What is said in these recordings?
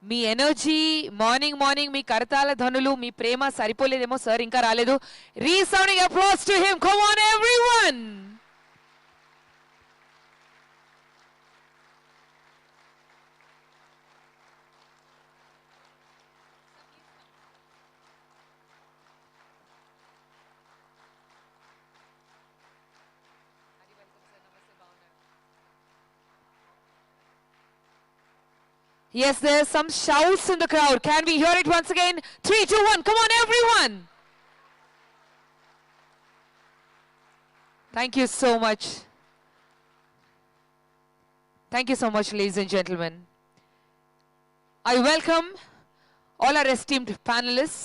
మీ energy morning మీ కరతాల ధనులు మీ ప్రేమ సరిపోలేదేమో sir ఇంకా రాలేదు. Resounding applause to him. Come on everyone. Yes, there's some shouts in the crowd. Can we hear it once again? 3, 2, 1. Come on, everyone. Thank you so much. Thank you so much, ladies and gentlemen. I welcome all our esteemed panelists.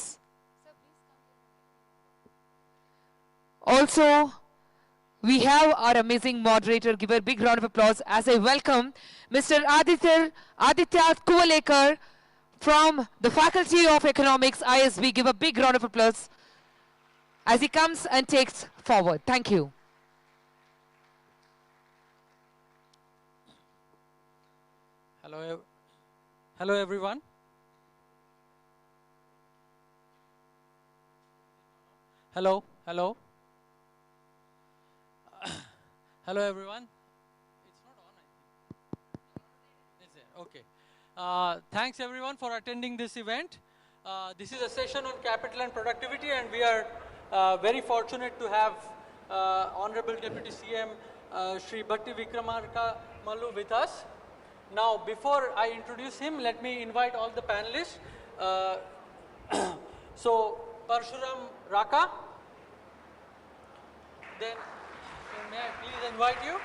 Also, we have our amazing moderator. Give a big round of applause as I welcome Mr. Aditya Kuvalekar from the Faculty of Economics, ISB. Give a big round of applause as he comes and takes forward. Thank you. Hello everyone. Hello. Hello everyone. It's not on, I think. Is it? Okay. Thanks everyone for attending this event. This is a session on capital and productivity, and we are very fortunate to have Honorable Deputy CM Shri Bhatti Vikramarka Mallu with us. Now, before I introduce him, let me invite all the panelists. So, Parshuram Raka. Then, may I please invite you?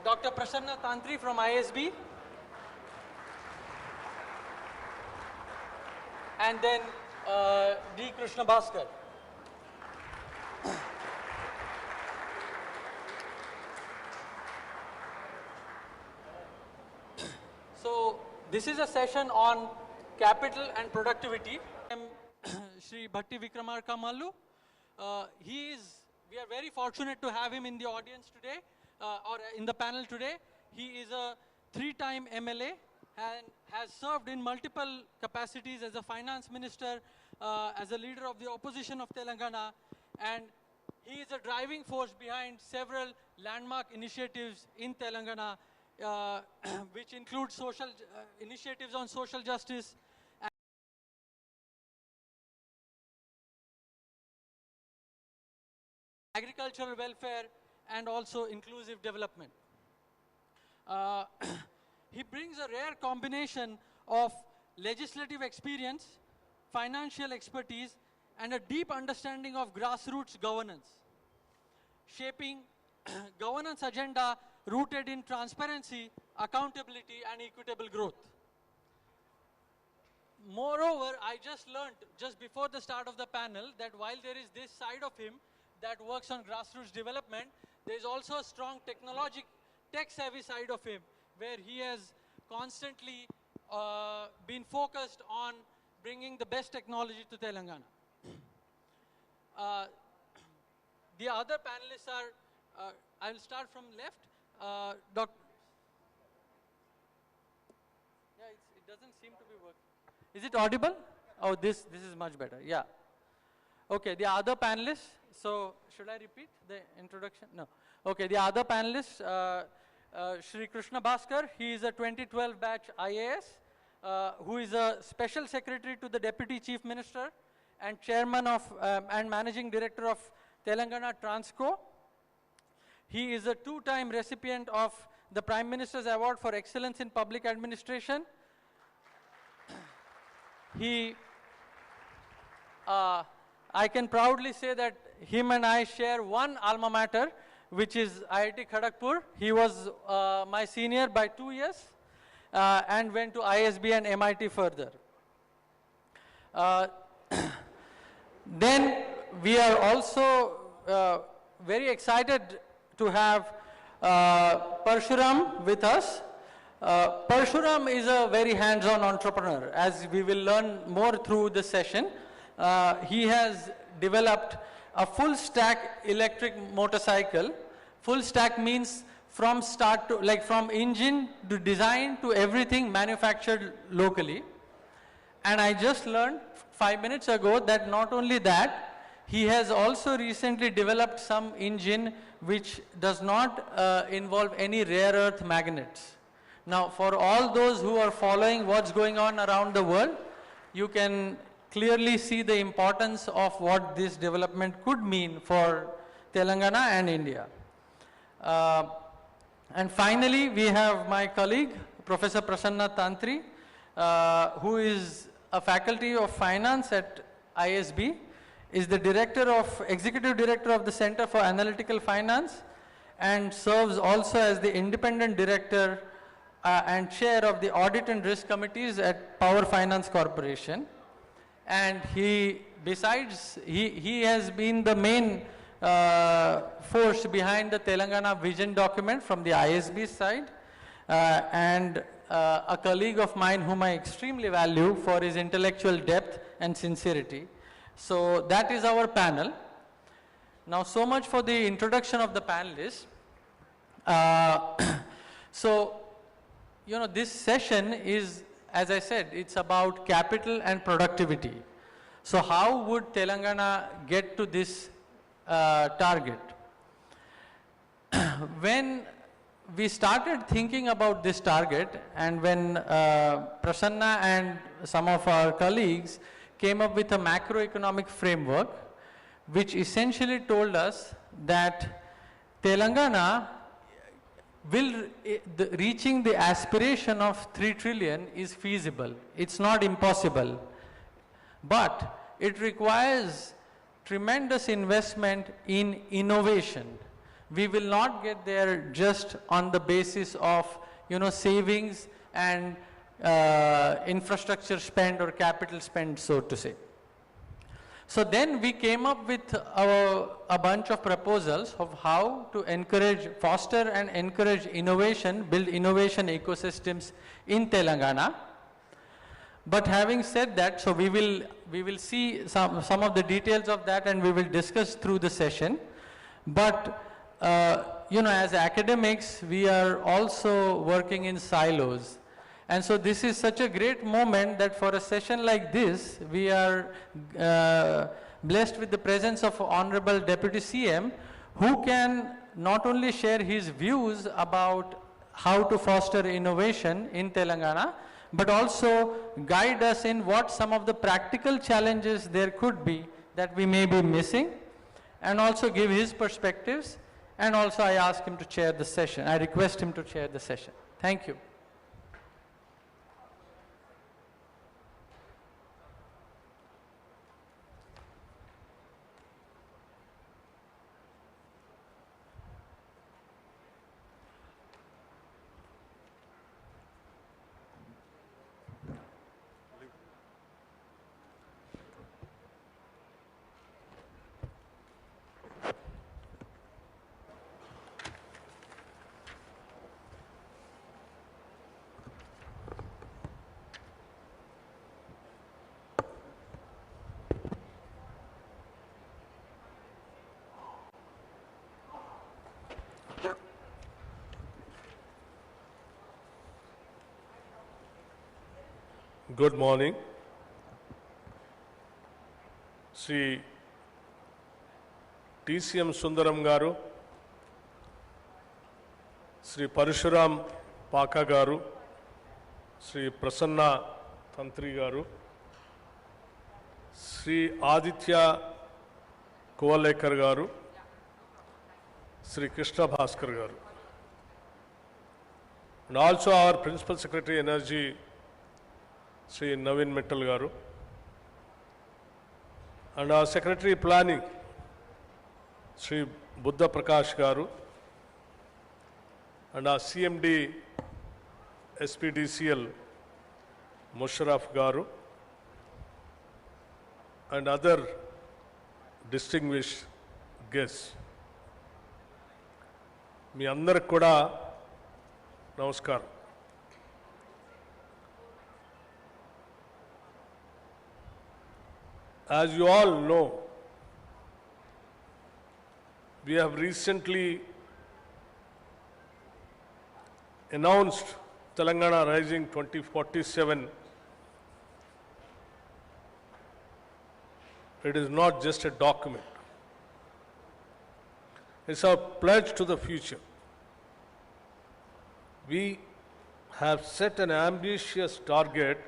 Dr. Prasanna Tantri from ISB. And then D. Krishna Bhaskar. So, this is a session on capital and productivity. I am Shri Bhatti Vikramarka Mallu. We are very fortunate to have him in the audience today, or in the panel today. He is a 3-time MLA and has served in multiple capacities as a finance minister, as a leader of the opposition of Telangana, and he is a driving force behind several landmark initiatives in Telangana, which include social initiatives on social justice, agricultural welfare, and also inclusive development. He brings a rare combination of legislative experience, financial expertise, and a deep understanding of grassroots governance, shaping governance agenda rooted in transparency, accountability, and equitable growth. Moreover, I just learned just before the start of the panel that while there is this side of him that works on grassroots development, there is also a strong tech-savvy side of him, where he has constantly been focused on bringing the best technology to Telangana. The other panelists are, I'll start from left. It doesn't seem to be working. Is it audible? Oh, this is much better. Yeah. Okay, the other panelists. So, should I repeat the introduction? No. Okay, the other panelists, Shri Krishna Bhaskar, he is a 2012 batch IAS, who is a Special Secretary to the Deputy Chief Minister and Chairman of and Managing Director of Telangana Transco. He is a 2-time recipient of the Prime Minister's Award for Excellence in Public Administration. I can proudly say that him and I share one alma mater, which is IIT Kharagpur. He was my senior by 2 years and went to ISB and MIT further. Then we are also very excited to have Parshuram with us. Parshuram is a very hands-on entrepreneur, as we will learn more through this session. He has developed a full stack electric motorcycle. Full stack means from start to, like from engine to design to everything manufactured locally. And I just learned 5 minutes ago that not only that, he has also recently developed some engine which does not involve any rare earth magnets. Now, for all those who are following what's going on around the world, you can clearly see the importance of what this development could mean for Telangana and India. And finally, we have my colleague, Professor Prasanna Tantri, who is a faculty of finance at ISB, is the executive director of the Center for Analytical Finance, and serves also as the independent director and chair of the Audit and Risk Committees at Power Finance Corporation. And he has been the main force behind the Telangana vision document from the ISB side, and a colleague of mine whom I extremely value for his intellectual depth and sincerity. So that is our panel. Now, so much for the introduction of the panelists. So, you know, this session is, as I said, it's about capital and productivity. So how would Telangana get to this target? When we started thinking about this target, and when Prasanna and some of our colleagues came up with a macroeconomic framework, which essentially told us that Telangana reaching the aspiration of 3 trillion is feasible. It's not impossible, but it requires tremendous investment in innovation. We will not get there just on the basis of, you know, savings and infrastructure spend or capital spend, so to say. So then we came up with a bunch of proposals of how to foster and encourage innovation, build innovation ecosystems in Telangana. But having said that, so we will see some of the details of that, and we will discuss through the session. But you know, as academics, we are also working in silos. And so this is such a great moment that for a session like this, we are blessed with the presence of Honorable Deputy CM, who can not only share his views about how to foster innovation in Telangana, but also guide us in what some of the practical challenges there could be that we may be missing, and also give his perspectives. And also I ask him to chair the session. I request him to chair the session. Thank you. Good morning. Sri TCM Sundaram Garu, Sri Parshuram Paka Garu, Sri Prasanna Tantri Garu, Sri Aditya Kuvalekar Garu, Sri Krishna Bhaskar Garu, and also our Principal Secretary Energy, Sri Navin Mittal Garu, and our Secretary Planning, Sri Buddha Prakash Garu, and our CMD SPDCL Musharraf Garu, and other distinguished guests. మీ అందరికి కూడా నమస్కారం. As you all know, we have recently announced Telangana Rising 2047, it is not just a document. It's a pledge to the future. We have set an ambitious target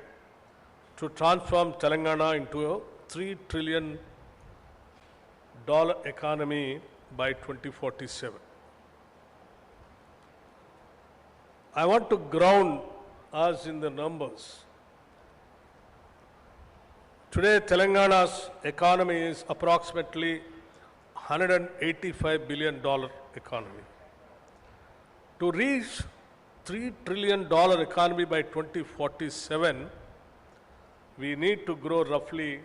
to transform Telangana into a $3 trillion economy by 2047. I want to ground us in the numbers. Today, Telangana's economy is approximately $185 billion economy. To reach $3 trillion economy by 2047, we need to grow roughly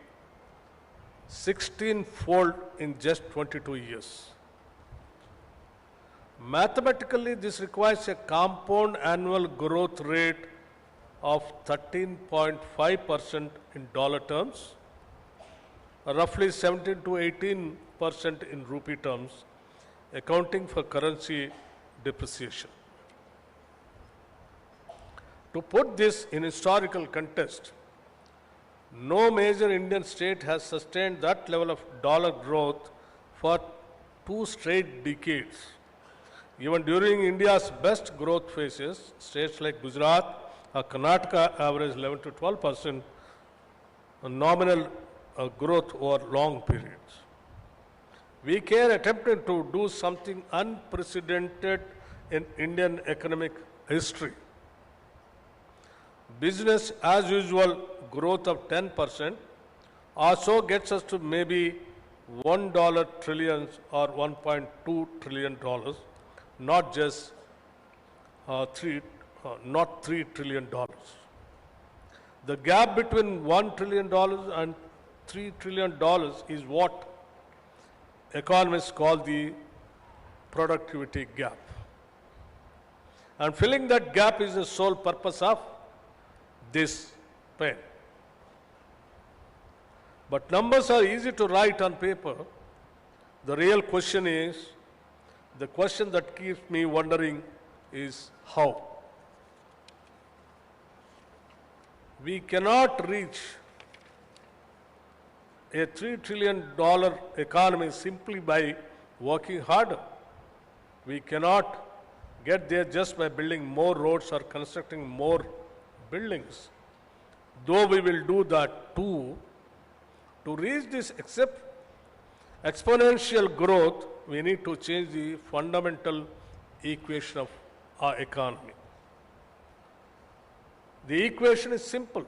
16-fold in just 22 years. Mathematically, this requires a compound annual growth rate of 13.5% in dollar terms, roughly 17 to 18% in rupee terms, accounting for currency depreciation. To put this in historical context, no major Indian state has sustained that level of dollar growth for 2 straight decades. Even during India's best growth phases, states like Gujarat or Karnataka average 11 to 12% nominal growth over long periods. We are attempting to do something unprecedented in Indian economic history. Business as usual growth of 10% also gets us to maybe $1 trillion or $1.2 trillion, not just not $3 trillion. The gap between $1 trillion and $3 trillion is what economists call the productivity gap. And filling that gap is the sole purpose of this pen. But numbers are easy to write on paper. The real question is, the question that keeps me wondering is how. We cannot reach a $3 trillion economy simply by working harder. We cannot get there just by building more roads or constructing more buildings. Though we will do that too, to reach this exponential growth, we need to change the fundamental equation of our economy. The equation is simple.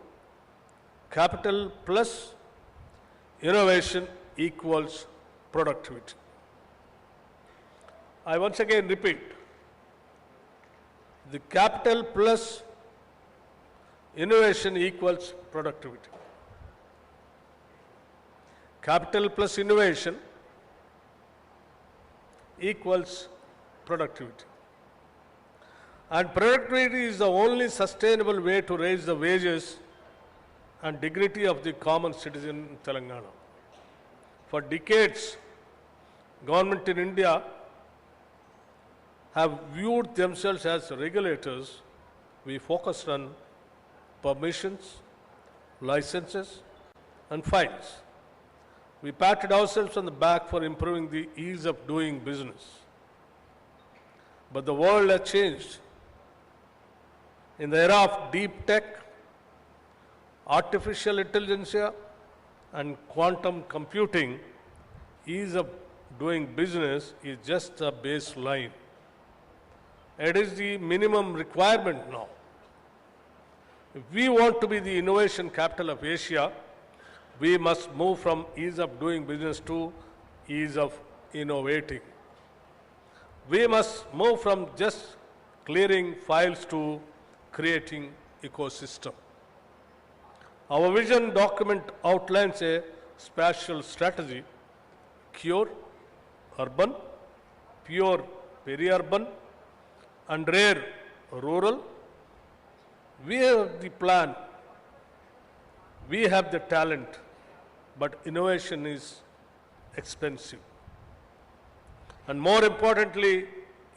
Capital plus innovation equals productivity. I once again repeat, the capital plus innovation equals productivity. Capital plus innovation equals productivity. And productivity is the only sustainable way to raise the wages and dignity of the common citizen in Telangana. For decades, government in India have viewed themselves as regulators. We focused on permissions, licenses, and fines. We patted ourselves on the back for improving the ease of doing business. But the world has changed. In the era of deep tech, artificial intelligence, and quantum computing, ease of doing business is just a baseline. It is the minimum requirement now. If we want to be the innovation capital of Asia, we must move from ease of doing business to ease of innovating. We must move from just clearing files to creating ecosystem. Our vision document outlines a spatial strategy: pure urban, pure peri-urban, and rare rural. We have the plan, we have the talent, but innovation is expensive. And more importantly,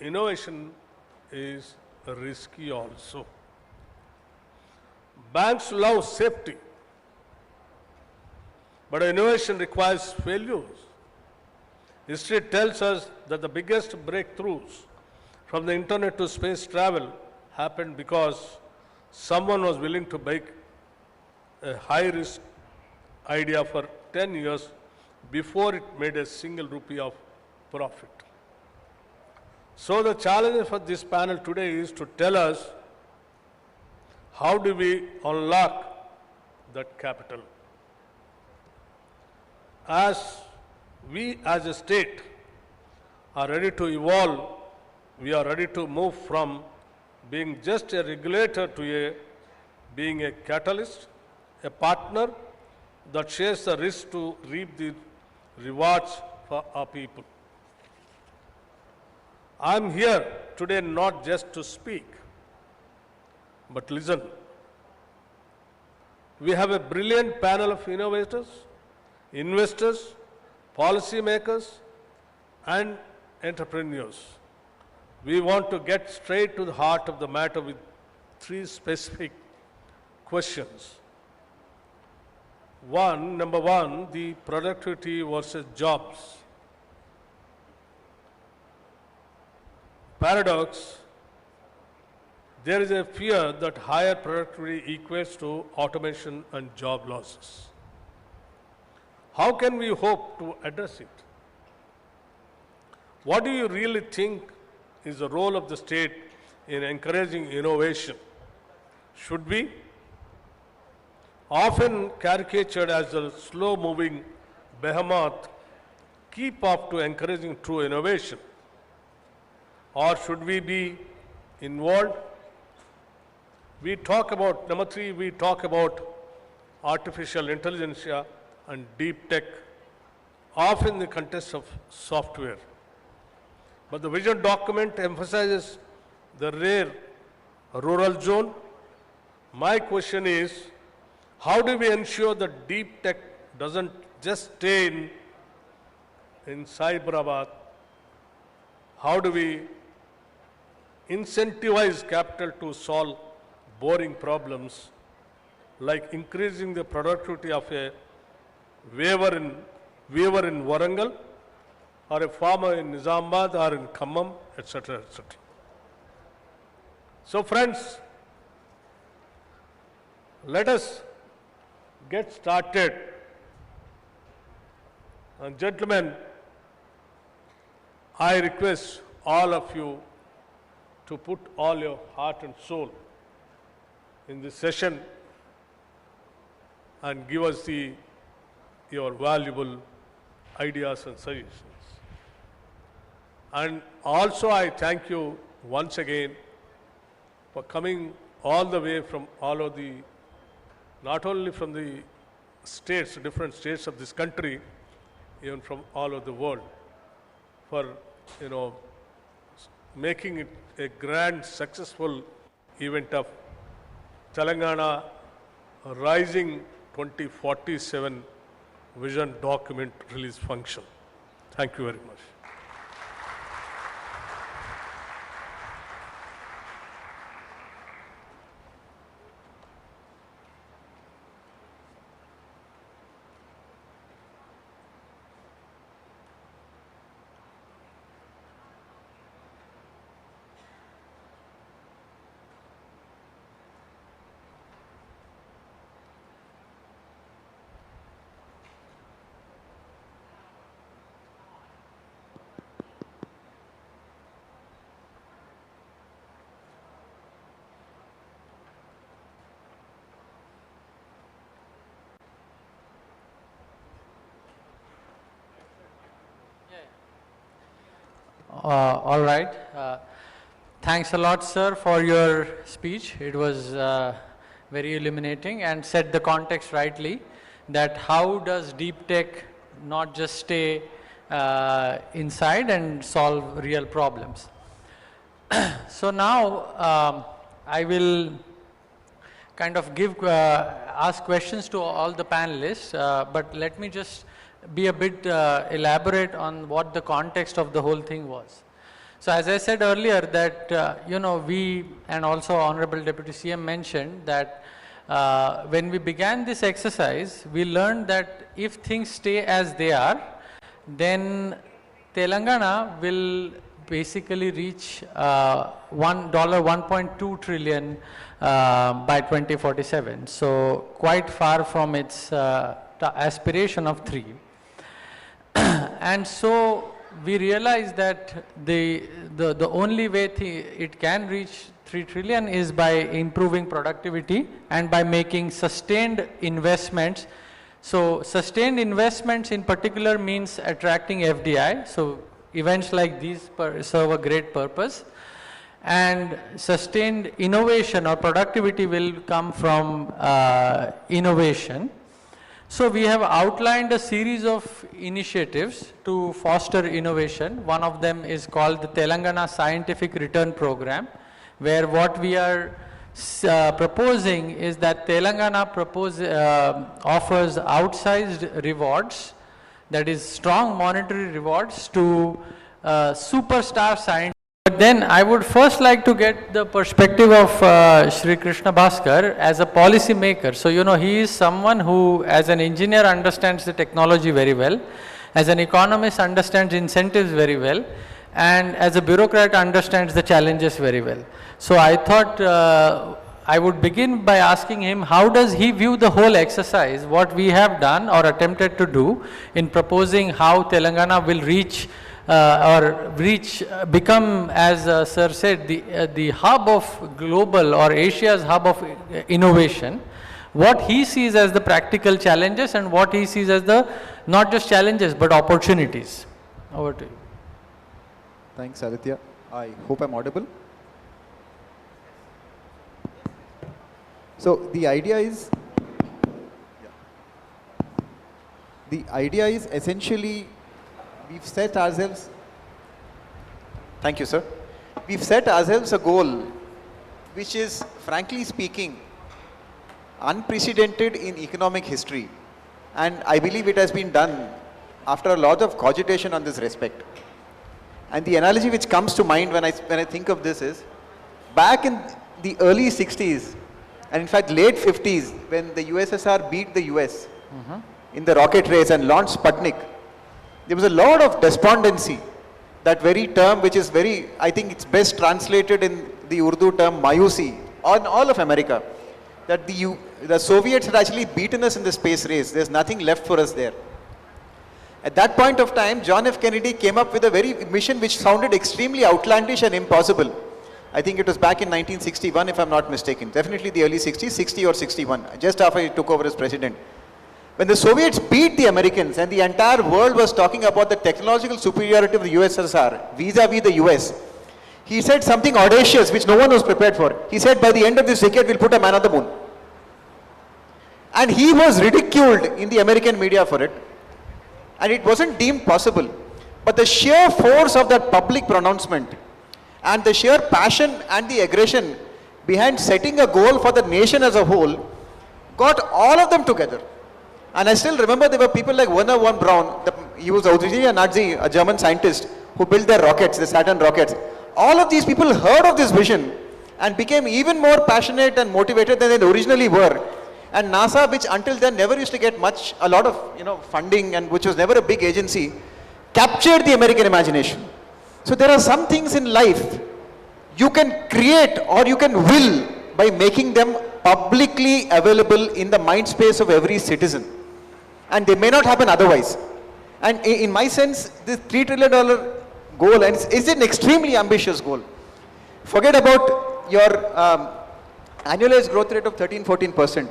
innovation is risky also. Banks love safety, but innovation requires failures. History tells us that the biggest breakthroughs from the internet to space travel happened because someone was willing to make a high-risk idea for 10 years before it made a single rupee of profit. So the challenge for this panel today is to tell us how do we unlock that capital. As we as a state are ready to evolve, we are ready to move from being just a regulator to being a catalyst, a partner that shares the risk to reap the rewards for our people. I'm here today not just to speak, but listen. We have a brilliant panel of innovators, investors, policymakers, and entrepreneurs. We want to get straight to the heart of the matter with 3 specific questions. Number one, the productivity versus jobs. Paradox, there is a fear that higher productivity equates to automation and job losses. How can we hope to address it? What do you really think is the role of the state in encouraging innovation? Should we, often caricatured as a slow-moving behemoth, keep up to encouraging true innovation? Or should we be involved? We talk about, number 3, we talk about artificial intelligence and deep tech, often in the context of software. But the vision document emphasizes the rare rural zone. My question is, how do we ensure that deep tech doesn't just stay in Hyderabad? How do we incentivize capital to solve boring problems like increasing the productivity of a weaver in Warangal, or a farmer in Nizamabad or in Khammam, etc., etc. So friends, let us get started. And gentlemen, I request all of you to put all your heart and soul in this session and give us your valuable ideas and suggestions. And also I thank you once again for coming all the way from all of the, not only from the states, different states of this country, even from all over the world, for, making it a grand, successful event of Telangana Rising 2047 Vision Document Release Function. Thank you very much. All right. Thanks a lot, sir, for your speech. It was very illuminating and set the context rightly, that how does deep tech not just stay inside and solve real problems. So now I will kind of ask questions to all the panelists, but let me just be a bit elaborate on what the context of the whole thing was. So as I said earlier that, you know, we and also Honorable Deputy CM mentioned that when we began this exercise, we learned that if things stay as they are, then Telangana will basically reach $1.2 trillion by 2047. So quite far from its aspiration of 3. And so we realized that the only way it can reach 3 trillion is by improving productivity and by making sustained investments. So sustained investments in particular means attracting FDI. So events like these serve a great purpose. And sustained innovation or productivity will come from innovation. So we have outlined a series of initiatives to foster innovation. One of them is called the Telangana Scientific Return Program, where what we are proposing is that Telangana offers outsized rewards, that is strong monetary rewards to superstar scientists. But then I would first like to get the perspective of Shri Krishna Bhaskar as a policy maker. So, you know, he is someone who as an engineer understands the technology very well, as an economist understands incentives very well, and as a bureaucrat understands the challenges very well. So I thought I would begin by asking him, how does he view the whole exercise, what we have done or attempted to do in proposing how Telangana will become, as Sir said, the hub of global or Asia's hub of innovation, what he sees as the practical challenges and what he sees as the not just challenges but opportunities. Over to you. Thanks, Aditya. I hope I'm audible. So the idea is essentially we've set ourselves, thank you sir, we've set ourselves a goal which is frankly speaking unprecedented in economic history, and I believe it has been done after a lot of cogitation on this respect. And the analogy which comes to mind when I think of this is, back in the early 60s and in fact late 50s, when the USSR beat the US in the rocket race and launched Sputnik, there was a lot of despondency. That very term, which is very, I think it's best translated in the Urdu term mayusi, on all of America, that the Soviets had actually beaten us in the space race. There's nothing left for us there. At that point of time, John F. Kennedy came up with a very mission which sounded extremely outlandish and impossible. I think it was back in 1961, if I'm not mistaken. Definitely the early 60s, 60 or 61, just after he took over as president. When the Soviets beat the Americans and the entire world was talking about the technological superiority of the USSR vis-a-vis the US, he said something audacious which no one was prepared for. He said, by the end of this decade, we'll put a man on the moon. And he was ridiculed in the American media for it. And it wasn't deemed possible. But the sheer force of that public pronouncement and the sheer passion and the aggression behind setting a goal for the nation as a whole got all of them together. And I still remember there were people like Werner von Braun, he was originally a Nazi, a German scientist who built their rockets, the Saturn rockets. All of these people heard of this vision and became even more passionate and motivated than they originally were. And NASA, which until then never used to get a lot of funding, and which was never a big agency, captured the American imagination. So there are some things in life you can create or you can will by making them publicly available in the mind space of every citizen. And they may not happen otherwise. And in my sense, this $3 trillion goal is an extremely ambitious goal. Forget about your annualized growth rate of 13-14%.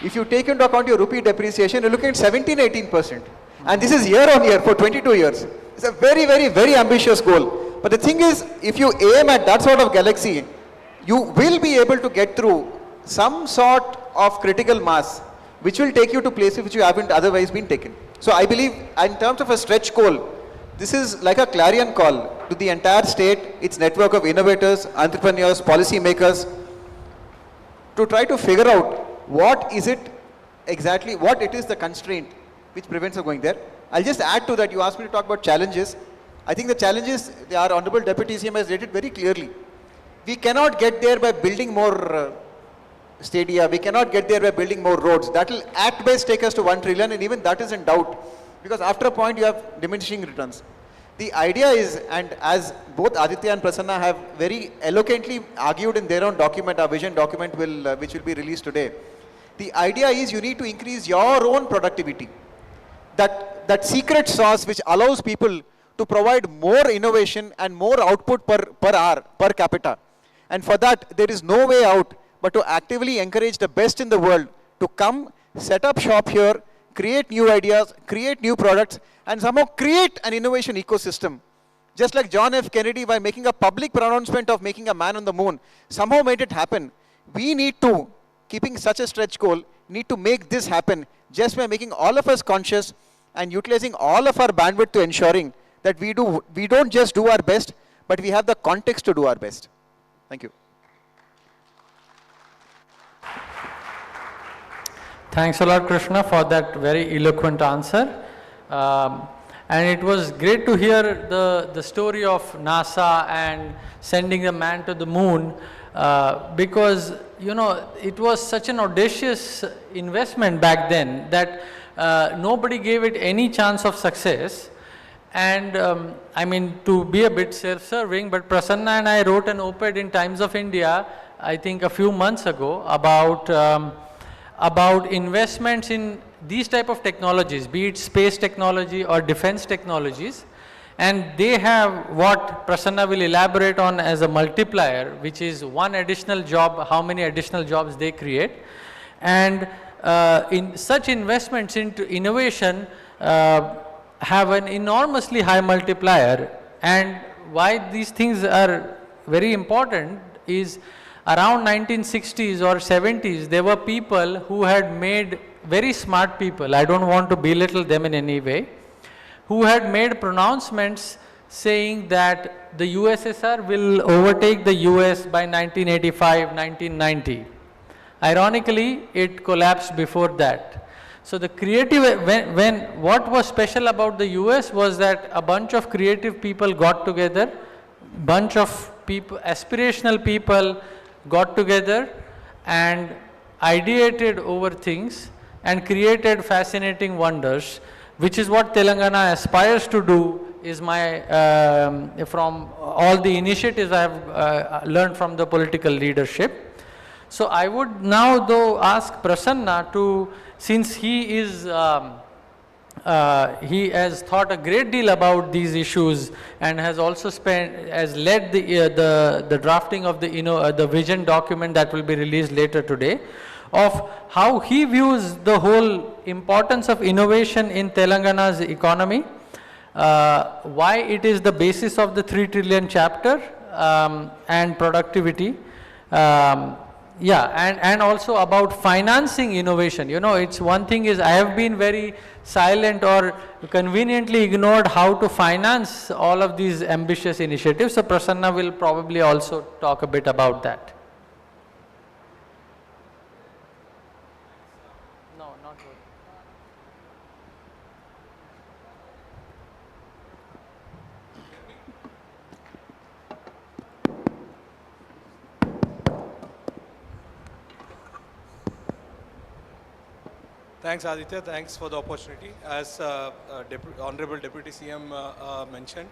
If you take into account your rupee depreciation, you're looking at 17-18%. And this is year on year for 22 years. It's a very, very, very ambitious goal. But the thing is, if you aim at that sort of galaxy, you will be able to get through some sort of critical mass, which will take you to places which you haven't otherwise been taken. So I believe, in terms of a stretch goal, this is like a clarion call to the entire state, its network of innovators, entrepreneurs, policymakers, to try to figure out what is it exactly, what it is the constraint which prevents us going there. I'll just add to that, you asked me to talk about challenges. I think the challenge is, our Honorable Deputy CM has stated very clearly, we cannot get there by building more stadia, we cannot get there by building more roads. That will at best take us to 1 trillion, and even that is in doubt, because after a point you have diminishing returns. The idea is, and as both Aditya and Prasanna have very eloquently argued in their own document, our vision document which will be released today, the idea is you need to increase your own productivity. That secret sauce which allows people to provide more innovation and more output per hour, per capita. And for that, there is no way out but to actively encourage the best in the world to come, set up shop here, create new ideas, create new products, and somehow create an innovation ecosystem. Just like John F. Kennedy, by making a public pronouncement of making a man on the moon, somehow made it happen. We need to, keeping such a stretch goal, need to make this happen just by making all of us conscious and utilizing all of our bandwidth to ensuring that we don't just do our best, but we have the context to do our best. Thank you. Thanks a lot, Krishna, for that very eloquent answer. And it was great to hear the story of NASA and sending the man to the moon, because, you know, it was such an audacious investment back then that nobody gave it any chance of success. And I mean, to be a bit self-serving, but Prasanna and I wrote an op-ed in Times of India, I think a few months ago, about investments in these type of technologies, be it space technology or defense technologies. And they have what Prasanna will elaborate on as a multiplier, which is one additional job, how many additional jobs they create. And in such investments into innovation have an enormously high multiplier. And why these things are very important is, around 1960s or 70s, there were people who had made, very smart people, I don't want to belittle them in any way, who had made pronouncements saying that the USSR will overtake the US by 1985, 1990. Ironically, it collapsed before that. So the creative, what was special about the US was that a bunch of creative people got together, bunch of people, aspirational people got together and ideated over things and created fascinating wonders, which is what Telangana aspires to do, is my, from all the initiatives I have learned from the political leadership. So I would now though ask Prasanna to, since he is, he has thought a great deal about these issues and has also has led the drafting of the vision document that will be released later today, of how he views the whole importance of innovation in Telangana's economy, why it is the basis of the 3 trillion chapter, and productivity. Yeah, and also about financing innovation. You know, it's one thing is I have been very silent or conveniently ignored how to finance all of these ambitious initiatives. So Prasanna will probably also talk a bit about that. No, not good. Thanks, Aditya. Thanks for the opportunity. As Honorable Deputy CM mentioned,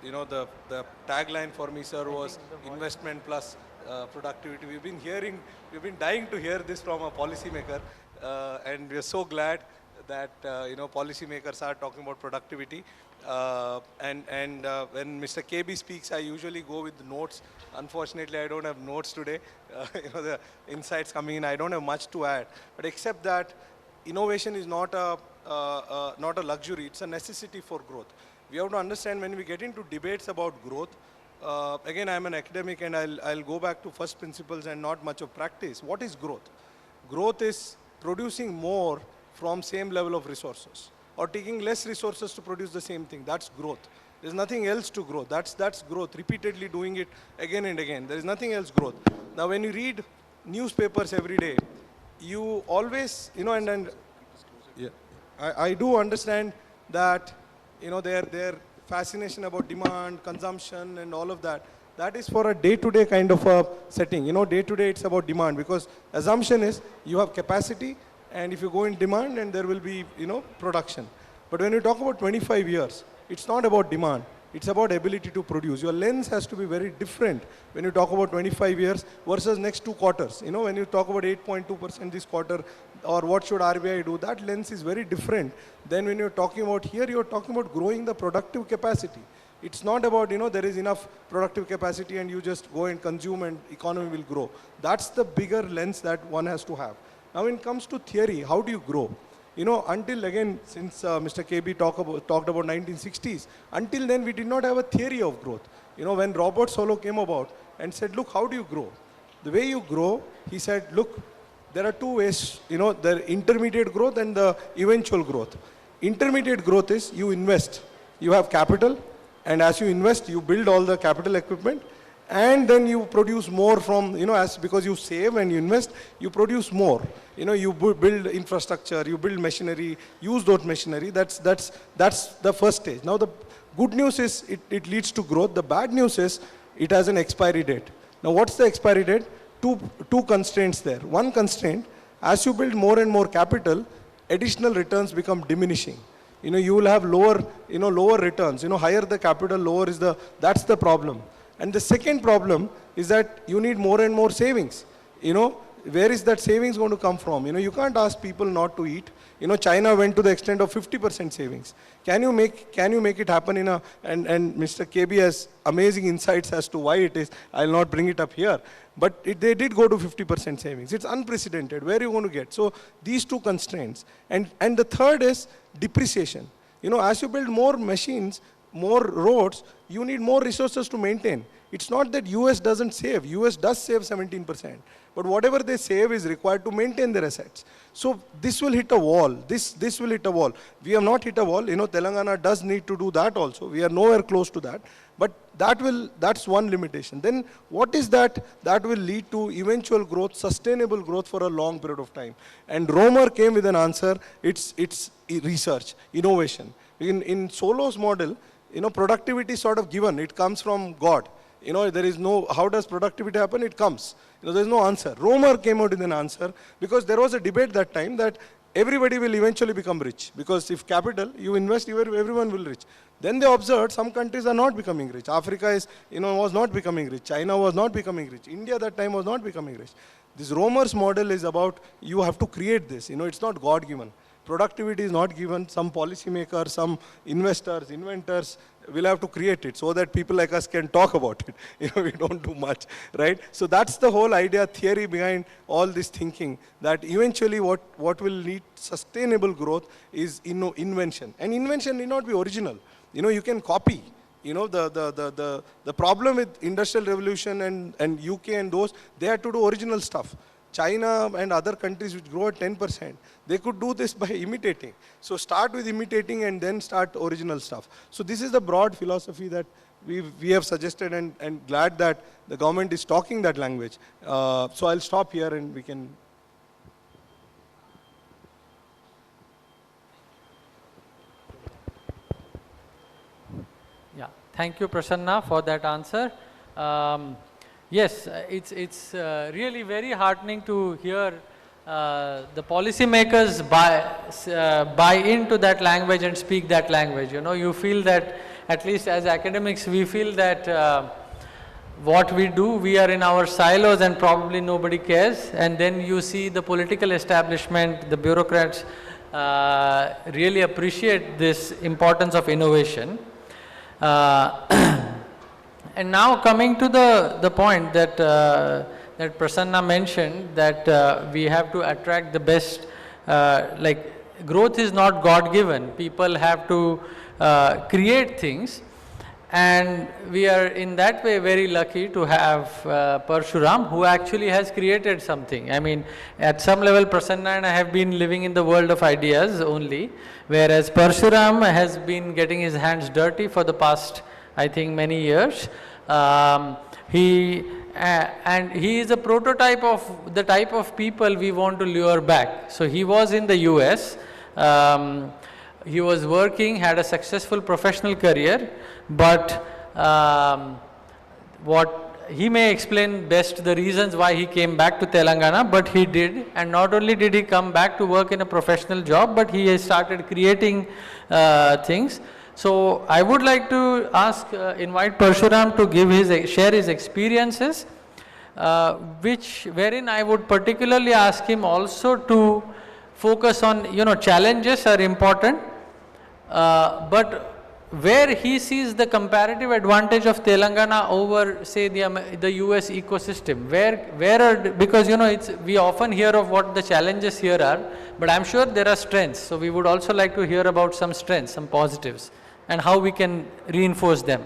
you know, the tagline for me, sir, was investment plus productivity. We've been dying to hear this from a policymaker, and we're so glad that you know, policymakers are talking about productivity. When Mr. KB speaks, I usually go with the notes. Unfortunately, I don't have notes today. You know, the insights coming in, I don't have much to add. But except that, innovation is not a luxury; it's a necessity for growth. We have to understand when we get into debates about growth. Again, I'm an academic, and I'll go back to first principles and not much of practice. What is growth? Growth is producing more from same level of resources, or taking less resources to produce the same thing. That's growth. There's nothing else to grow. That's growth. Repeatedly doing it again and again. There is nothing else growth. Now, when you read newspapers every day, you always, you know, and yeah, I do understand that, you know, they're fascination about demand, consumption, and all of that. That is for a day-to-day kind of a setting. You know, day-to-day it's about demand, because assumption is you have capacity, and if you go in demand, and there will be, you know, production. But when you talk about 25 years, it's not about demand. It's about ability to produce. Your lens has to be very different when you talk about 25 years versus next 2 quarters. You know, when you talk about 8.2% this quarter, or what should RBI do, that lens is very different than when you're talking about here, you're talking about growing the productive capacity. It's not about, you know, there is enough productive capacity and you just go and consume and economy will grow. That's the bigger lens that one has to have. Now when it comes to theory, how do you grow? You know, until again, since Mr. KB talked about 1960s, until then we did not have a theory of growth. You know, when Robert Solow came about and said, look, how do you grow? The way you grow, he said, look, there are 2 ways, you know, the intermediate growth and the eventual growth. Intermediate growth is you invest. You have capital, and as you invest, you build all the capital equipment, and then you produce more from, you know, because you save and you invest, you produce more. You know, you build infrastructure, you build machinery, use those machinery. That's the first stage. Now the good news is it leads to growth. The bad news is it has an expiry date. Now what's the expiry date? Two constraints there. One constraint, as you build more and more capital, additional returns become diminishing. You know, you will have lower returns. You know, higher the capital, lower is that's the problem. And the second problem is that you need more and more savings. You know, where is that savings going to come from? You know, you can't ask people not to eat. You know, China went to the extent of 50% savings. Can you make it happen in and Mr. KB has amazing insights as to why it is. I'll not bring it up here. But they did go to 50% savings. It's unprecedented. Where are you going to get? So these 2 constraints. And the third is depreciation. You know, as you build more machines, more roads, you need more resources to maintain. It's not that US doesn't save. US does save 17%. But whatever they save is required to maintain their assets. So this will hit a wall. This will hit a wall. We have not hit a wall. You know, Telangana does need to do that also. We are nowhere close to that. But that's one limitation. Then what is that? That will lead to eventual growth, sustainable growth for a long period of time. And Romer came with an answer. It's research, innovation. In Solow's model, you know, productivity is sort of given. It comes from God. You know, there is no, how does productivity happen? It comes. You know, there is no answer. Romer came out with an answer because there was a debate that time that everybody will eventually become rich. Because if capital, you invest, everyone will rich. Then they observed some countries are not becoming rich. Africa is, you know, was not becoming rich. China was not becoming rich. India that time was not becoming rich. This Romer's model is about, you have to create this. You know, it's not God-given. Productivity is not given. Some policymakers, some investors, inventors will have to create it so that people like us can talk about it. You know, we don't do much, right? So that's the whole idea, theory behind all this thinking, that eventually what will lead sustainable growth is, you know, invention. And invention need not be original. You know, you can copy. You know, the problem with Industrial Revolution and UK and those, they had to do original stuff. China and other countries which grow at 10%, they could do this by imitating. So start with imitating and then start original stuff. So this is the broad philosophy that we have suggested, and glad that the government is talking that language. So I'll stop here and we can. Yeah, thank you, Prasanna, for that answer. Yes, it's really very heartening to hear the policymakers buy into that language and speak that language. You know, you feel that, at least as academics, we feel that what we do, we are in our silos and probably nobody cares. And then you see the political establishment, the bureaucrats really appreciate this importance of innovation. And now coming to the point that that Prasanna mentioned, that we have to attract the best, like growth is not God-given. People have to create things, and we are in that way very lucky to have Parshuram, who actually has created something. I mean, at some level, Prasanna and I have been living in the world of ideas only, whereas Parshuram has been getting his hands dirty for the past, I think, many years. And he is a prototype of the type of people we want to lure back. So he was in the US. he was working, had a successful professional career, but what he may explain best the reasons why he came back to Telangana, but he did. And not only did he come back to work in a professional job, but he has started creating things. So I would like to invite Parshuram to share his experiences, wherein I would particularly ask him also to focus on, challenges are important, but where he sees the comparative advantage of Telangana over, say, the US ecosystem, because we often hear of what the challenges here are, but I'm sure there are strengths. So we would also like to hear about some strengths, some positives, and how we can reinforce them.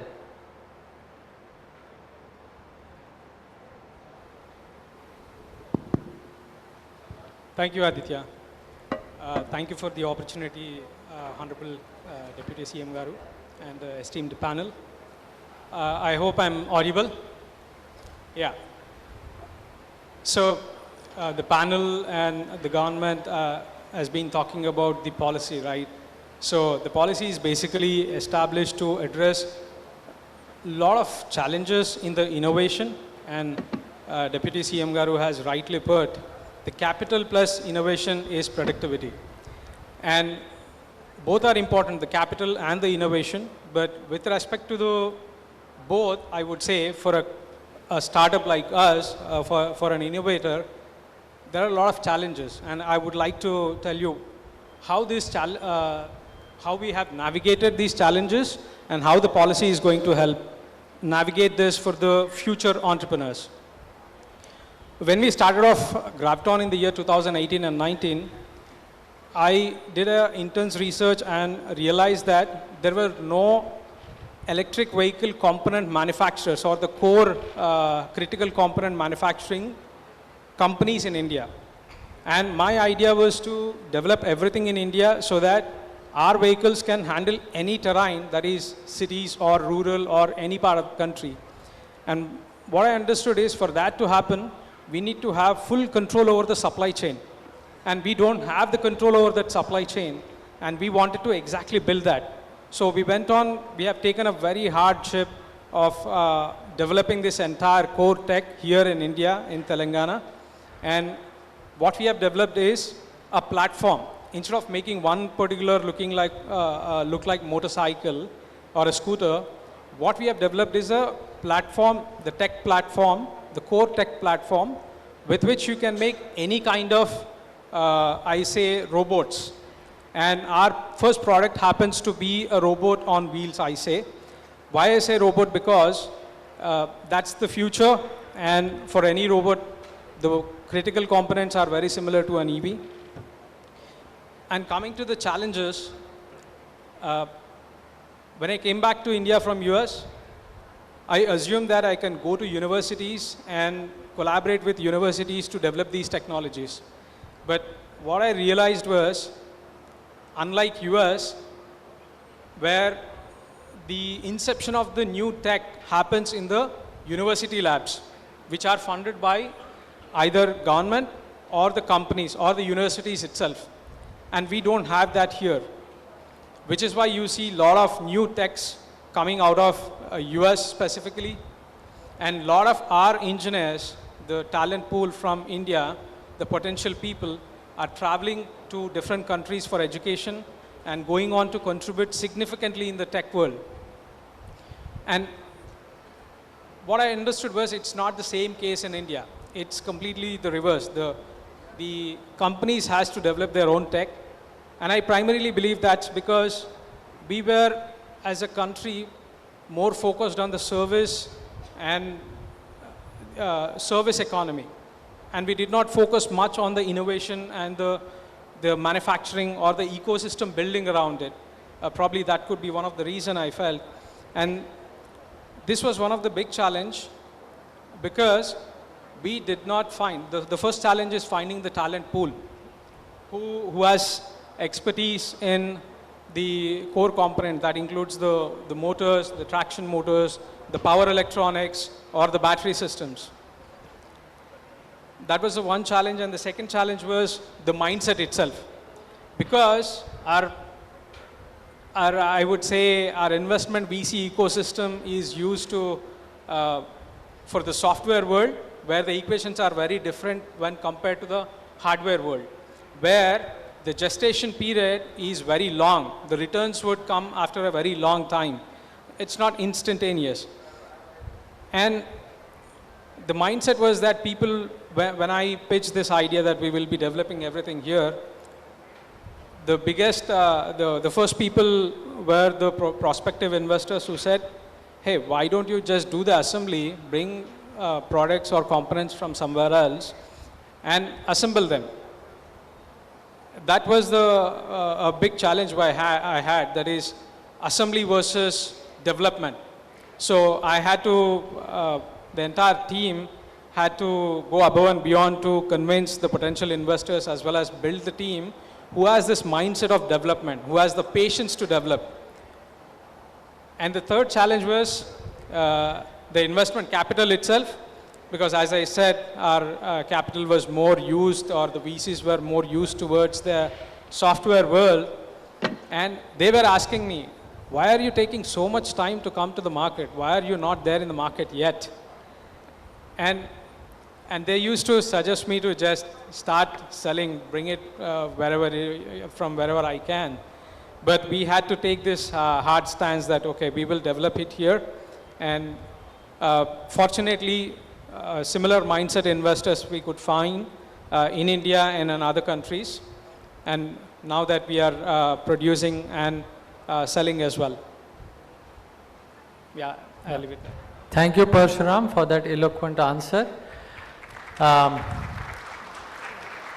Thank you, Aditya. Thank you for the opportunity, Honorable Deputy CM Garu and the esteemed panel. I hope I'm audible. Yeah. So the panel and the government has been talking about the policy, right? So the policy is basically established to address a lot of challenges in the innovation, and Deputy CM Garu has rightly put, the capital plus innovation is productivity. And both are important, the capital and the innovation, but with respect to both, I would say for a startup like us, for an innovator, there are a lot of challenges, and I would like to tell you how how we have navigated these challenges and how the policy is going to help navigate this for the future entrepreneurs. When we started off Graviton in the year 2018 and 19, I did an intense research and realized that there were no electric vehicle component manufacturers or the core critical component manufacturing companies in India. And my idea was to develop everything in India so that our vehicles can handle any terrain, that is cities or rural or any part of the country. And what I understood is for that to happen, we need to have full control over the supply chain. And we don't have the control over that supply chain, and we wanted to exactly build that. So we have taken a very hardship of developing this entire core tech here in India, in Telangana. And what we have developed is a platform. Instead of making one particular look like motorcycle or a scooter, what we have developed is a platform, the tech platform, the core tech platform, with which you can make any kind of robots. And our first product happens to be a robot on wheels, I say. Why I say robot? Because that's the future, and for any robot, the critical components are very similar to an EV. And coming to the challenges, when I came back to India from US, I assumed that I can go to universities and collaborate with universities to develop these technologies. But what I realized was, unlike US, where the inception of the new tech happens in the university labs, which are funded by either government or the companies or the universities itself. And we don't have that here, which is why you see a lot of new techs coming out of US specifically, and a lot of our engineers, the talent pool from India, the potential people, are traveling to different countries for education and going on to contribute significantly in the tech world. And what I understood was it's not the same case in India. It's completely the reverse. The companies has to develop their own tech. And I primarily believe that's because we were, as a country, more focused on the service and service economy. And we did not focus much on the innovation and the manufacturing or the ecosystem building around it. Probably that could be one of the reasons I felt. And this was one of the big challenge, because we did not find, the first challenge is finding the talent pool who has expertise in the core component that includes the motors, the traction motors, the power electronics, or the battery systems. That was the one challenge, and the second challenge was the mindset itself. Because our I would say our investment VC ecosystem is used to, for the software world, where the equations are very different when compared to the hardware world, where the gestation period is very long. The returns would come after a very long time. It's not instantaneous. And the mindset was that people, when I pitched this idea that we will be developing everything here, the biggest, the first people were the prospective investors who said, hey, why don't you just do the assembly, bring products or components from somewhere else and assemble them. That was a big challenge I had, that is assembly versus development. So I had to, the entire team had to go above and beyond to convince the potential investors as well as build the team who has this mindset of development, who has the patience to develop. And the third challenge was the investment capital itself, because as I said, our capital was more used, or the VCs were more used towards the software world. And they were asking me, why are you taking so much time to come to the market? Why are you not there in the market yet? And they used to suggest me to just start selling, bring it from wherever I can. But we had to take this hard stance that, okay, we will develop it here. And fortunately, similar mindset investors we could find in India and in other countries. And now that we are producing and selling as well. Yeah, I'll leave it there. Thank you, Parshuram, for that eloquent answer.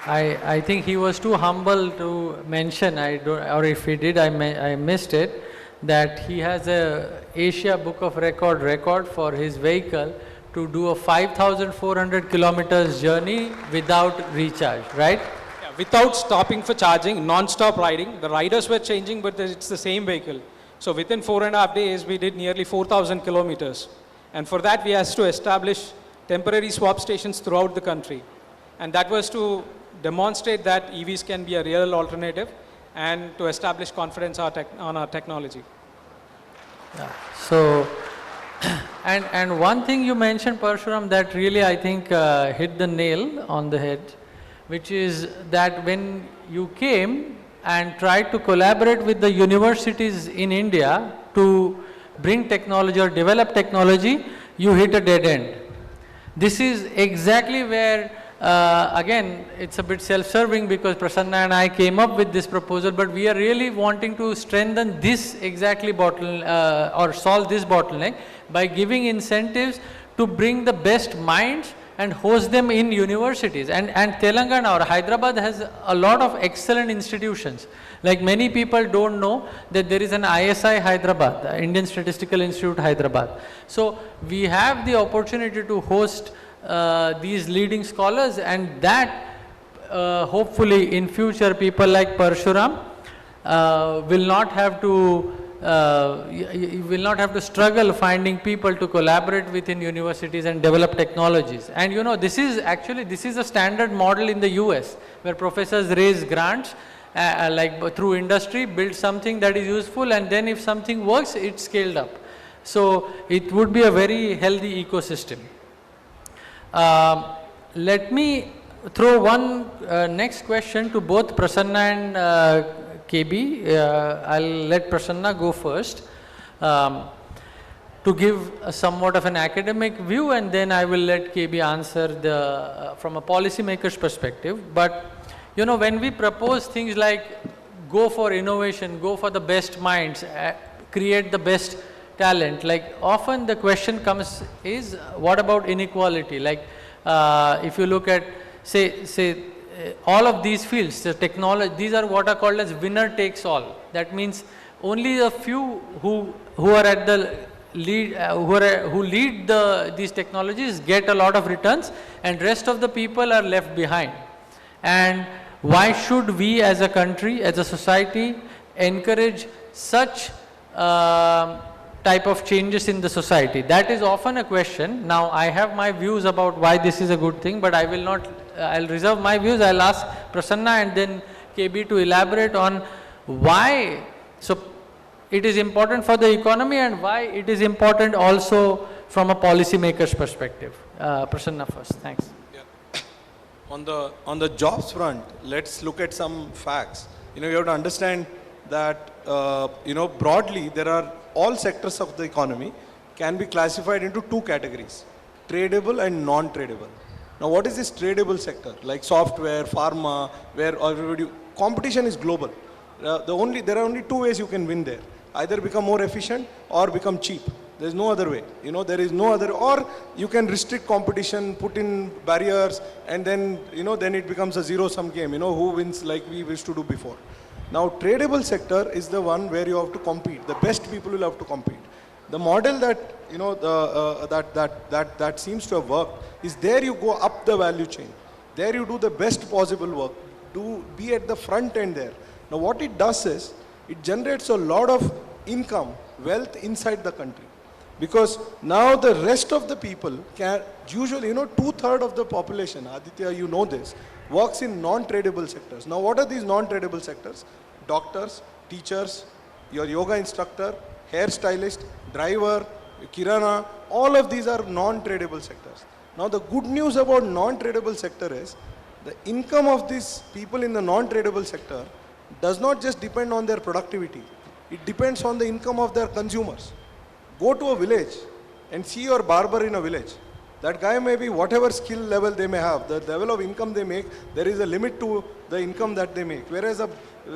I think he was too humble to mention, or if he did, I missed it, that he has a Asia Book of record for his vehicle to do a 5,400 kilometers journey without recharge, right? Yeah, without stopping for charging, non-stop riding. The riders were changing, but it's the same vehicle. So within 4.5 days, we did nearly 4,000 kilometers. And for that, we had to establish temporary swap stations throughout the country. And that was to demonstrate that EVs can be a real alternative and to establish confidence on our technology. Yeah. So, and one thing you mentioned, Parshuram, that really I think hit the nail on the head, which is that when you came and tried to collaborate with the universities in India to bring technology or develop technology, you hit a dead end. This is exactly where, again, it's a bit self-serving because Prasanna and I came up with this proposal, but we are really wanting to strengthen this exactly or solve this bottleneck by giving incentives to bring the best minds and host them in universities. And Telangana or Hyderabad has a lot of excellent institutions. Like many people don't know that there is an ISI Hyderabad, the Indian Statistical Institute Hyderabad. So we have the opportunity to host these leading scholars, and that hopefully in future people like Parshuram will not have to struggle finding people to collaborate within universities and develop technologies. And you know, this is a standard model in the US, where professors raise grants through industry, build something that is useful, and then if something works, it's scaled up. So it would be a very healthy ecosystem. Let me throw one next question to both Prasanna and KB. I'll let Prasanna go first to give somewhat of an academic view, and then I will let KB answer from a policymaker's perspective. But you know, when we propose things like go for innovation, go for the best minds, create the best talent, like often the question comes is, what about inequality? Like if you look at say all of these fields, the technology, these are what are called as winner takes all. That means only a few who are at the lead, who lead these technologies get a lot of returns, and rest of the people are left behind. And why should we as a country, as a society, encourage such type of changes in the society? That is often a question. Now I have my views about why this is a good thing, but I will not, I'll reserve my views. I'll ask Prasanna and then KB to elaborate on why. So it is important for the economy and why it is important also from a policymaker's perspective. Prasanna first, thanks. Yeah. On the jobs front, let's look at some facts. You know, you have to understand that, you know, broadly, there are all sectors of the economy can be classified into two categories, tradable and non-tradable. Now, what is this tradable sector? Like software, pharma, where already competition is global. There are only two ways you can win there. Either become more efficient or become cheap. There is no other way. You know, there is no other, or you can restrict competition, put in barriers, and then, you know, then it becomes a zero-sum game. You know, who wins like we used to do before. Now, tradable sector is the one where you have to compete. The best people will have to compete. The model that, you know, that seems to have worked is there you go up the value chain. There you do the best possible work. Be at the front end there. Now, what it does is, it generates a lot of income, wealth inside the country. Because now the rest of the people can, usually, you know, 2/3 of the population, Aditya, you know this, works in non-tradable sectors. Now, what are these non-tradable sectors? Doctors, teachers, your yoga instructor, hairstylist, driver, kirana, all of these are non-tradable sectors. Now, the good news about non-tradable sector is, the income of these people in the non-tradable sector does not just depend on their productivity. It depends on the income of their consumers. Go to a village and see your barber in a village. That guy may be whatever skill level they may have, the level of income they make, there is a limit to the income that they make. Whereas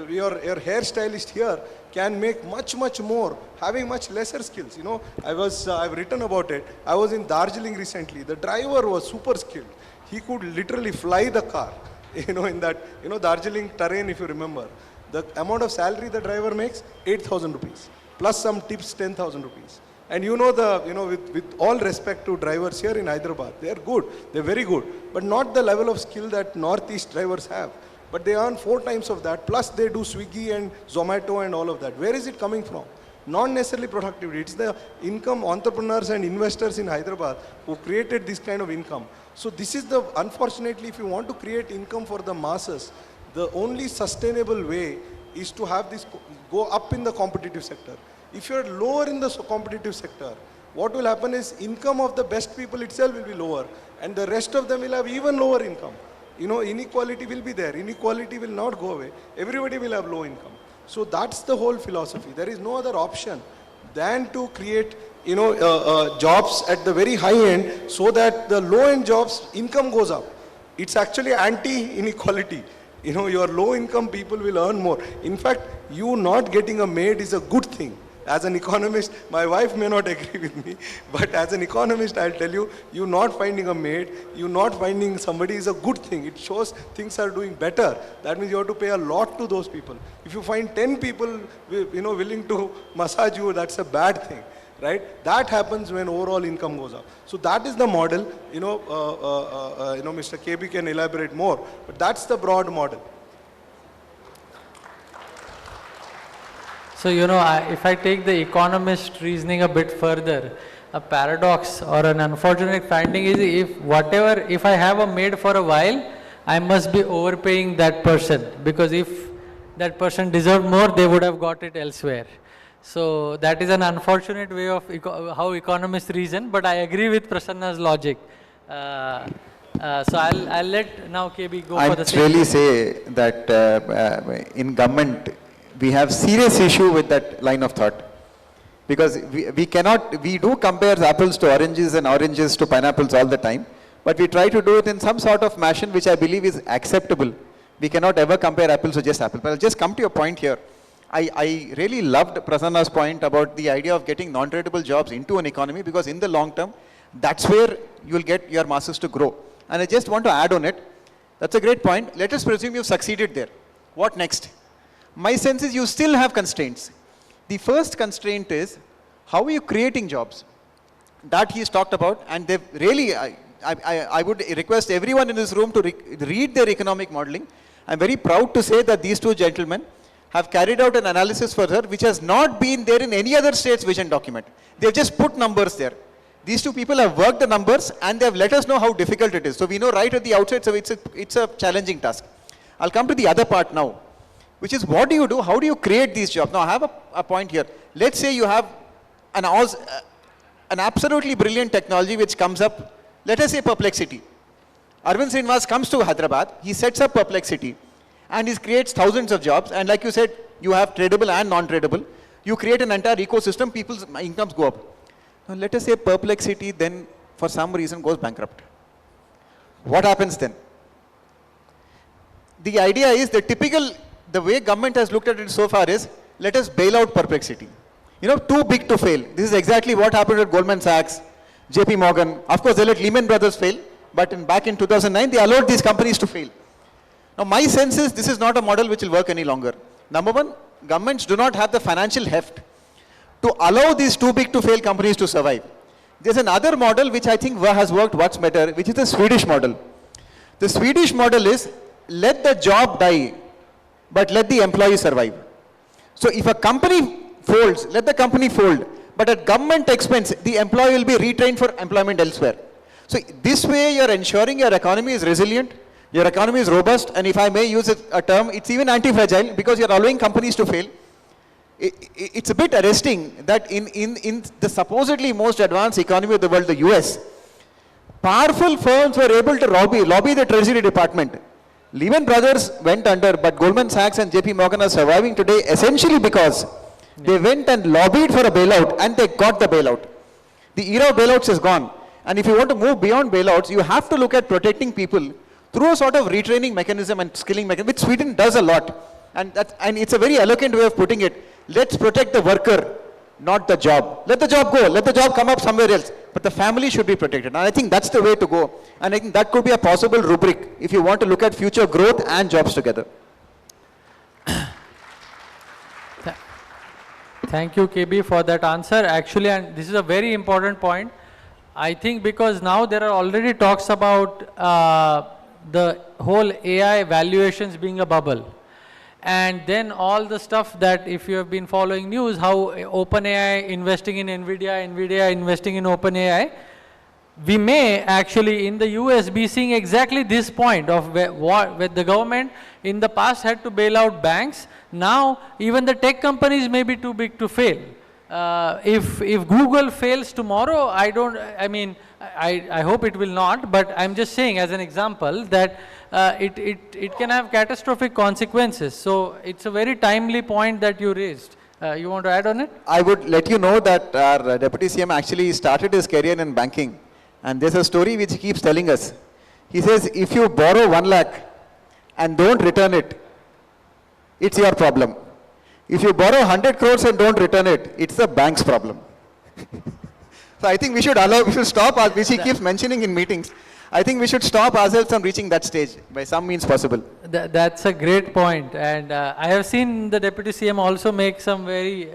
your hairstylist here can make much more, having much lesser skills. You know, I've written about it. I was in Darjeeling recently. The driver was super skilled. He could literally fly the car. You know, in that, you know, Darjeeling terrain, if you remember, the amount of salary the driver makes, 8,000 rupees, plus some tips, 10,000 rupees. And you know, with all respect to drivers here in Hyderabad, they are good, they're very good, but not the level of skill that Northeast drivers have. But they earn 4 times of that, plus they do Swiggy and Zomato and all of that. Where is it coming from? Not necessarily productivity, it's the income, entrepreneurs and investors in Hyderabad who created this kind of income. So this is the, unfortunately, if you want to create income for the masses, the only sustainable way is to have this go up in the competitive sector. If you're lower in the competitive sector, what will happen is income of the best people itself will be lower and the rest of them will have even lower income. You know, inequality will be there. Inequality will not go away. Everybody will have low income. So that's the whole philosophy. There is no other option than to create, you know, jobs at the very high end so that the low end jobs income goes up. It's actually anti-inequality. You know, your low income people will earn more. In fact, you not getting a maid is a good thing. As an economist, my wife may not agree with me, but as an economist, I'll tell you, you not finding a maid, you not finding somebody is a good thing. It shows things are doing better. That means you have to pay a lot to those people. If you find 10 people, you know, willing to massage you, that's a bad thing, right? That happens when overall income goes up. So that is the model. You know, Mr. KB can elaborate more, but that's the broad model. So, you know, if I take the economist reasoning a bit further, a paradox or an unfortunate finding is if I have a maid for a while, I must be overpaying that person, because if that person deserved more, they would have got it elsewhere. So that is an unfortunate way of how economists reason, but I agree with Prasanna's logic. So I'll let now KB go for the same. I really say that in government, we have serious issue with that line of thought, because we do compare apples to oranges and oranges to pineapples all the time, but we try to do it in some sort of fashion which I believe is acceptable. We cannot ever compare apples to just apples. But I'll just come to your point here. I really loved Prasanna's point about the idea of getting non-tradable jobs into an economy, because in the long term, that's where you'll get your masses to grow. And I just want to add on it. That's a great point. Let us presume you've succeeded there. What next? My sense is you still have constraints. The first constraint is, how are you creating jobs? That he's talked about, and they've really, I would request everyone in this room to read their economic modeling. I'm very proud to say that these two gentlemen have carried out an analysis further which has not been there in any other state's vision document. They've just put numbers there. These two people have worked the numbers and they've let us know how difficult it is. So we know right at the outset, so it's a challenging task. I'll come to the other part now. which is what do you do? How do you create these jobs? Now I have a point here. Let's say you have an absolutely brilliant technology which comes up, let us say Perplexity. Arvind Srinivas comes to Hyderabad, he sets up Perplexity and he creates thousands of jobs, and like you said, you have tradable and non-tradable. You create an entire ecosystem, people's incomes go up. Now let us say Perplexity then for some reason goes bankrupt. What happens then? The idea is the way government has looked at it so far is, let us bail out Perplexity. You know, too big to fail. This is exactly what happened at Goldman Sachs, JP Morgan. Of course, they let Lehman Brothers fail, but back in 2009, they allowed these companies to fail. Now, my sense is this is not a model which will work any longer. Number one, governments do not have the financial heft to allow these too big to fail companies to survive. There's another model which I think has worked much better, which is the Swedish model. The Swedish model is, let the job die, but let the employee survive. So if a company folds, let the company fold, but at government expense, the employee will be retrained for employment elsewhere. So this way you're ensuring your economy is resilient, your economy is robust, and if I may use a term, it's even anti-fragile because you're allowing companies to fail. It's a bit arresting that in the supposedly most advanced economy of the world, the US, powerful firms were able to lobby the Treasury Department. Lehman Brothers went under, but Goldman Sachs and JP Morgan are surviving today essentially because they went and lobbied for a bailout and they got the bailout. The era of bailouts is gone. And if you want to move beyond bailouts, you have to look at protecting people through a sort of retraining mechanism and skilling mechanism, which Sweden does a lot. And it's a very eloquent way of putting it. Let's protect the worker, not the job. Let the job go. Let the job come up somewhere else. But the family should be protected. And I think that's the way to go. And I think that could be a possible rubric if you want to look at future growth and jobs together. Thank you, KB, for that answer. Actually, and this is a very important point. I think because now there are already talks about the whole AI valuations being a bubble. And then all the stuff that, if you have been following news, how OpenAI investing in NVIDIA, NVIDIA investing in OpenAI, we may actually in the US be seeing exactly this point of where the government in the past had to bail out banks. Now even the tech companies may be too big to fail. If Google fails tomorrow, I hope it will not, but I'm just saying as an example that it can have catastrophic consequences. So it's a very timely point that you raised. You want to add on it? I would let you know that our Deputy CM actually started his career in banking. And there's a story which he keeps telling us. He says, if you borrow 1 lakh and don't return it, it's your problem. If you borrow 100 crores and don't return it, it's the bank's problem. So I think we should stop, which he keeps mentioning in meetings. I think we should stop ourselves from reaching that stage by some means possible. That's a great point. And I have seen the Deputy CM also make some very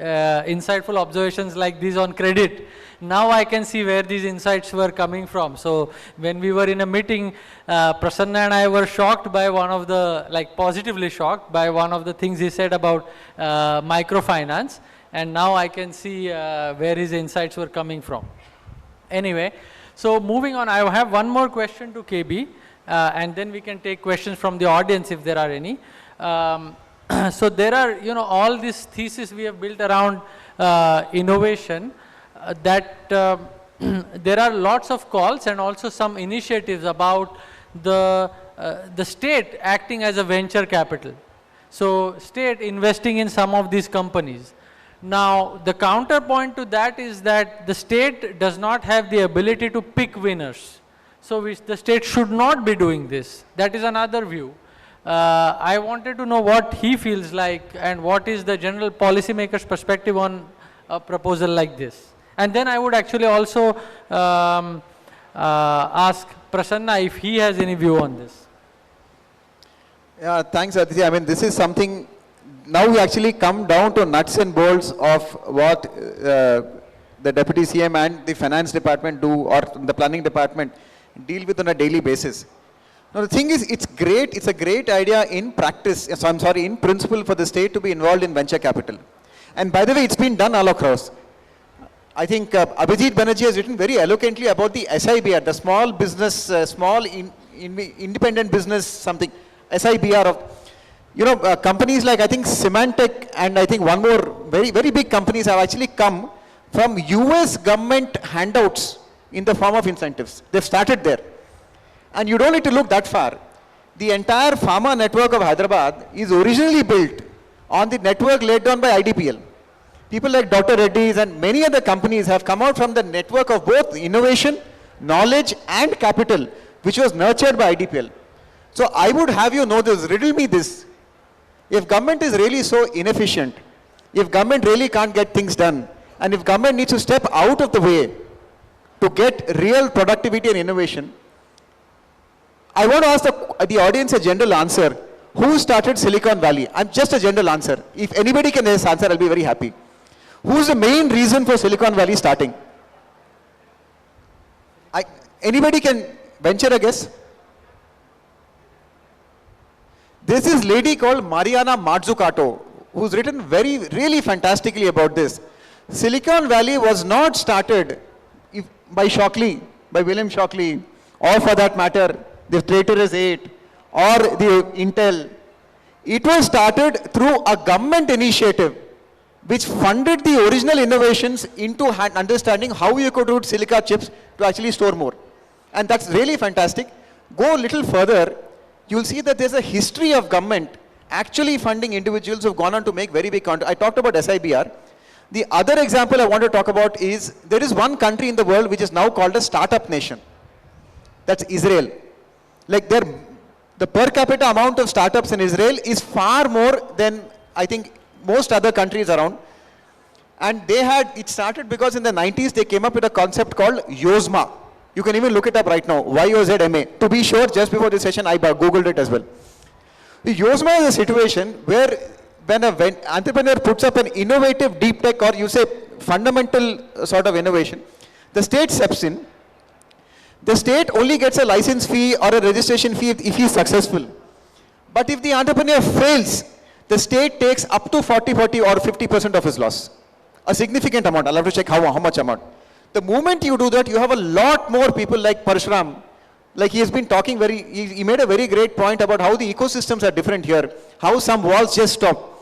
insightful observations like these on credit. Now I can see where these insights were coming from. So when we were in a meeting, Prasanna and I were shocked by one of the, positively shocked by one of the things he said about microfinance. And now I can see where his insights were coming from. Anyway, so moving on, I have one more question to KB, and then we can take questions from the audience if there are any. So there are, all these theses we have built around innovation, that there are lots of calls and also some initiatives about the state acting as a venture capital. So state investing in some of these companies. Now, the counterpoint to that is that the state does not have the ability to pick winners. So the state should not be doing this. That is another view. I wanted to know what he feels like and what is the general policymaker's perspective on a proposal like this. And then I would actually also ask Prasanna if he has any view on this. Yeah, thanks, Aditya. I mean, this is something. Now we actually come down to nuts and bolts of what the Deputy CM and the Finance Department do, or the Planning Department deal with on a daily basis. Now the thing is, it's great, it's a great idea in practice, in principle for the state to be involved in venture capital. And by the way, it's been done all across. I think Abhijit Banerjee has written very eloquently about the SIBR, the small business, independent business something, SIBR of. You know, companies like I think Symantec and I think one more very, very big companies have actually come from US government handouts in the form of incentives. They've started there. And you don't need to look that far. The entire pharma network of Hyderabad is originally built on the network laid down by IDPL. People like Dr. Reddy's and many other companies have come out from the network of both innovation, knowledge and capital, which was nurtured by IDPL. So I would have you know this, riddle me this. If government is really so inefficient, if government really can't get things done, and if government needs to step out of the way to get real productivity and innovation, I want to ask the audience a general answer. Who started Silicon Valley? I'm just a general answer. If anybody can answer, I'll be very happy. Who's the main reason for Silicon Valley starting? Anybody can venture a guess? There's this lady called Mariana Mazzucato, who's written really fantastically about this. Silicon Valley was not started by Shockley, by William Shockley, or for that matter, the Traitorous Eight, or the Intel. It was started through a government initiative which funded the original innovations into understanding how you could route silica chips to actually store more. And that's really fantastic. Go a little further, you'll see that there's a history of government actually funding individuals who've gone on to make very big contributions. I talked about SIBR. The other example I want to talk about is, there is one country in the world which is now called a startup nation. That's Israel. Like the per capita amount of startups in Israel is far more than I think most other countries around. And it started because in the 90s they came up with a concept called Yozma. You can even look it up right now, Y-O-Z-M-A. To be sure, just before this session I Googled it as well. The Yozma is a situation where when an entrepreneur puts up an innovative deep tech, or you say fundamental sort of innovation, the state steps in. The state only gets a license fee or a registration fee if he is successful. But if the entrepreneur fails, the state takes up to 40% or 50% of his loss. A significant amount. I'll have to check how much amount. The moment you do that, you have a lot more people like Parshuram. Like he has been talking he made a very great point about how the ecosystems are different here. How some walls just stop.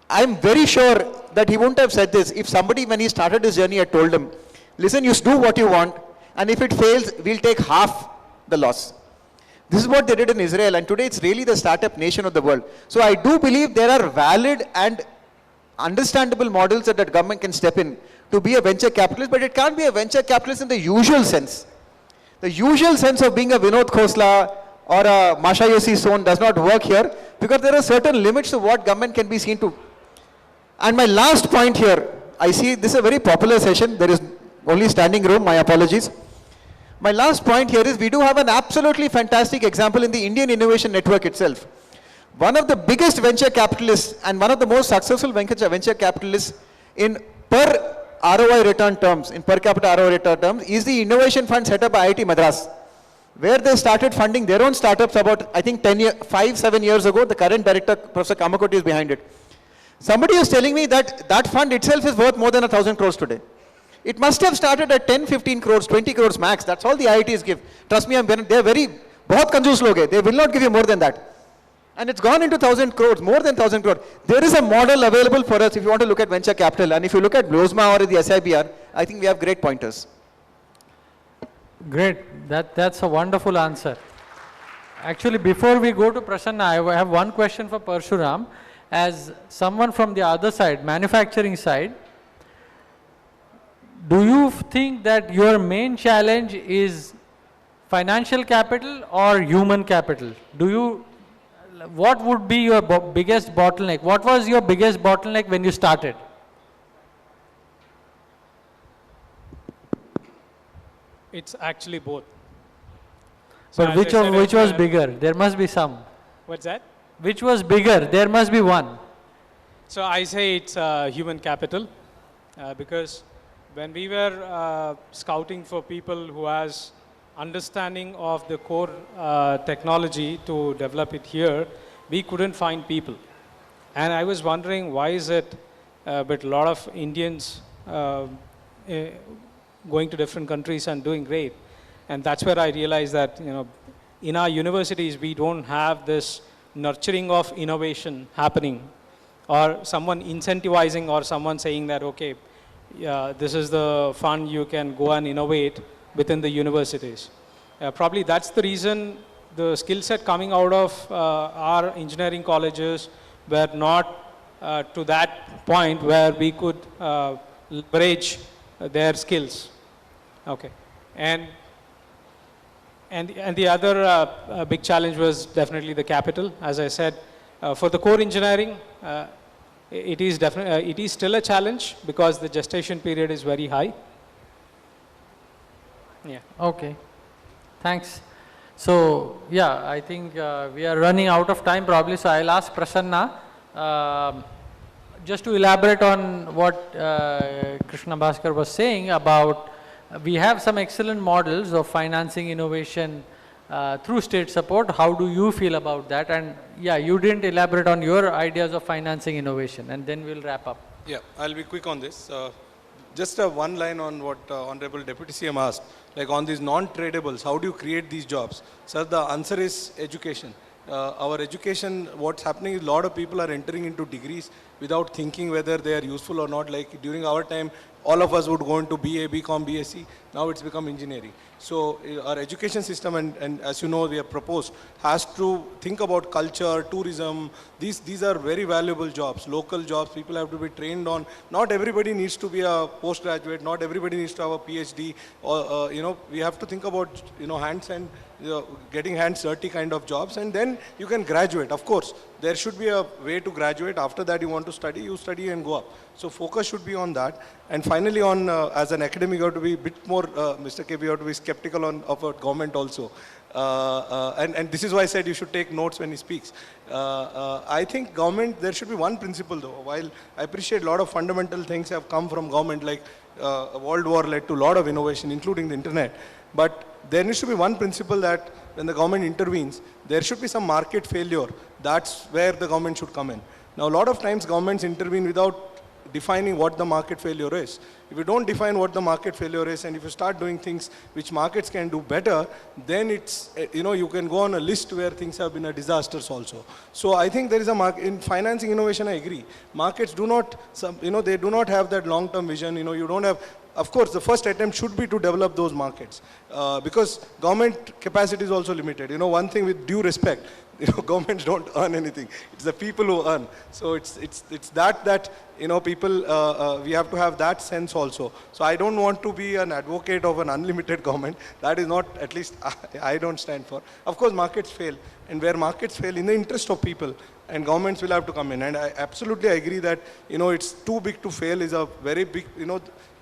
I'm very sure that he wouldn't have said this if somebody, when he started his journey, had told him, listen, you do what you want, and if it fails, we'll take half the loss. This is what they did in Israel, and today it's really the startup nation of the world. So I do believe there are valid and understandable models that the government can step in to be a venture capitalist, but it can't be a venture capitalist in the usual sense. The usual sense of being a Vinod Khosla or a Masayoshi Son does not work here, because there are certain limits to what government can be seen to. And my last point here, I see this is a very popular session, there is only standing room, my apologies. My last point here is we do have an absolutely fantastic example in the Indian Innovation Network itself. One of the biggest venture capitalists and one of the most successful venture capitalists in per ROI return terms, in per capita ROI return terms, is the innovation fund set up by IIT Madras, where they started funding their own startups about, I think 5-7 years ago. The current director, Professor Kamakoti, is behind it. Somebody was telling me that that fund itself is worth more than 1,000 crores today. It must have started at 10, 15 crores, 20 crores max. That's all the IITs give. Trust me, they're very, bahut kanjoos log hai. They will not give you more than that. And it's gone into 1,000 crores, more than 1,000 crores. There is a model available for us if you want to look at venture capital. And if you look at Yozma or the SIBR, I think we have great pointers. Great. That's a wonderful answer. Actually, before we go to Prasanna, I have one question for Parshuram. As someone from the other side, manufacturing side, do you think that your main challenge is financial capital or human capital? What would be your biggest bottleneck? What was your biggest bottleneck when you started? It's actually both. But as which I said, which was bigger? There must be some. What's that? Which was bigger? There must be one. So I say it's human capital, because when we were scouting for people who has understanding of the core technology to develop it here, we couldn't find people. And I was wondering why is it but a lot of Indians going to different countries and doing great. And that's where I realized that, in our universities we don't have this nurturing of innovation happening, or someone incentivizing, or someone saying that, okay, this is the fund you can go and innovate within the universities. Probably that's the reason the skill set coming out of our engineering colleges were not to that point where we could leverage their skills. Okay, and the other big challenge was definitely the capital. As I said, for the core engineering, it is still a challenge because the gestation period is very high. Yeah. Okay, thanks. So yeah, I think we are running out of time probably, so I'll ask Prasanna just to elaborate on what Krishna Bhaskar was saying about we have some excellent models of financing innovation through state support. How do you feel about that? And yeah, you didn't elaborate on your ideas of financing innovation, and then we'll wrap up. Yeah, I'll be quick on this. Just one line on what Honorable Deputy CM asked, like on these non-tradables, how do you create these jobs? Sir, the answer is education. Our education, what's happening is a lot of people are entering into degrees without thinking whether they are useful or not. Like during our time, all of us would go into BA, BCom, BSc. Now it's become engineering. So our education system, and as you know, we have proposed, has to think about culture, tourism. These are very valuable jobs, local jobs. People have to be trained on. Not everybody needs to be a postgraduate. Not everybody needs to have a PhD. Or we have to think about hands and getting hands dirty kind of jobs, and then you can graduate. Of course, there should be a way to graduate. After that, you want to study, you study and go up. So focus should be on that. And finally, on as an academic, you have to be a bit more, Mr. K, you have to be skeptical of government also. And this is why I said you should take notes when he speaks. I think government, there should be one principle though. While I appreciate a lot of fundamental things have come from government, like World War led to a lot of innovation, including the internet. But there needs to be one principle that when the government intervenes, there should be some market failure. That's where the government should come in. Now, a lot of times governments intervene without defining what the market failure is. If you don't define what the market failure is, and if you start doing things which markets can do better, then it's, you can go on a list where things have been a disasters also. So I think there is a market, in financing innovation I agree. Markets do not, they do not have that long-term vision, you don't have, of course, the first attempt should be to develop those markets because government capacity is also limited. One thing with due respect, governments don't earn anything. It's the people who earn. So it's that people, we have to have that sense also. So I don't want to be an advocate of an unlimited government. That is not, at least I don't stand for. Of course, markets fail. And where markets fail, in the interest of people, and governments will have to come in. And I absolutely agree that, it's too big to fail is a very big,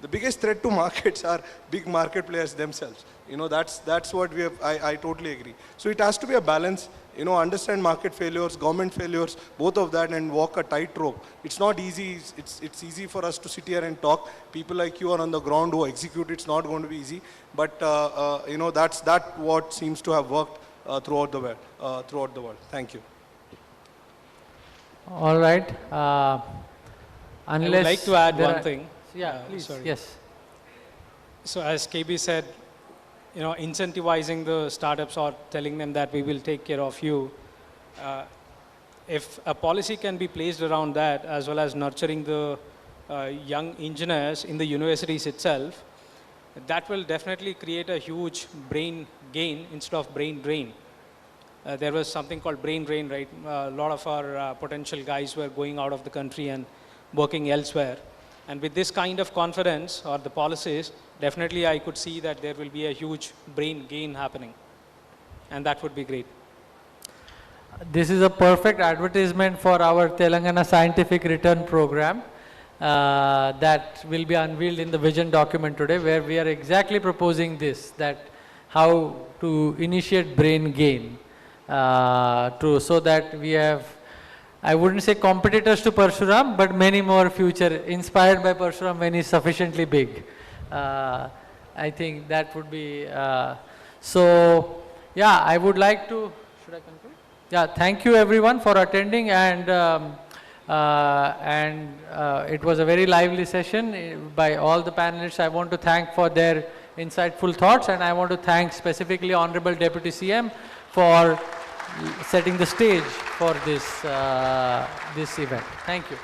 the biggest threat to markets are big market players themselves. That's what we have, I totally agree. So it has to be a balance, understand market failures, government failures, both of that, and walk a tightrope. It's not easy, it's easy for us to sit here and talk. People like you are on the ground who execute, it's not going to be easy. But, that's what seems to have worked throughout the world. Thank you. All right. I would like to add one thing. Yeah, please. Sorry. Yes. So as KB said, incentivizing the startups or telling them that we will take care of you. If a policy can be placed around that, as well as nurturing the young engineers in the universities itself, that will definitely create a huge brain gain instead of brain drain. There was something called brain drain, right? A lot of our potential guys were going out of the country and working elsewhere. And with this kind of confidence or the policies, definitely I could see that there will be a huge brain gain happening. And that would be great. This is a perfect advertisement for our Telangana Scientific Return Program that will be unveiled in the vision document today, where we are exactly proposing this, that how to initiate brain gain so that we have, I wouldn't say competitors to Parshuram, but many more future inspired by Parshuram when he's sufficiently big. I think that would be, so yeah, I would like to, should I conclude? Yeah, thank you everyone for attending, and it was a very lively session by all the panelists. I want to thank for their insightful thoughts, and I want to thank specifically Honorable Deputy CM for setting the stage for this, this event. Thank you.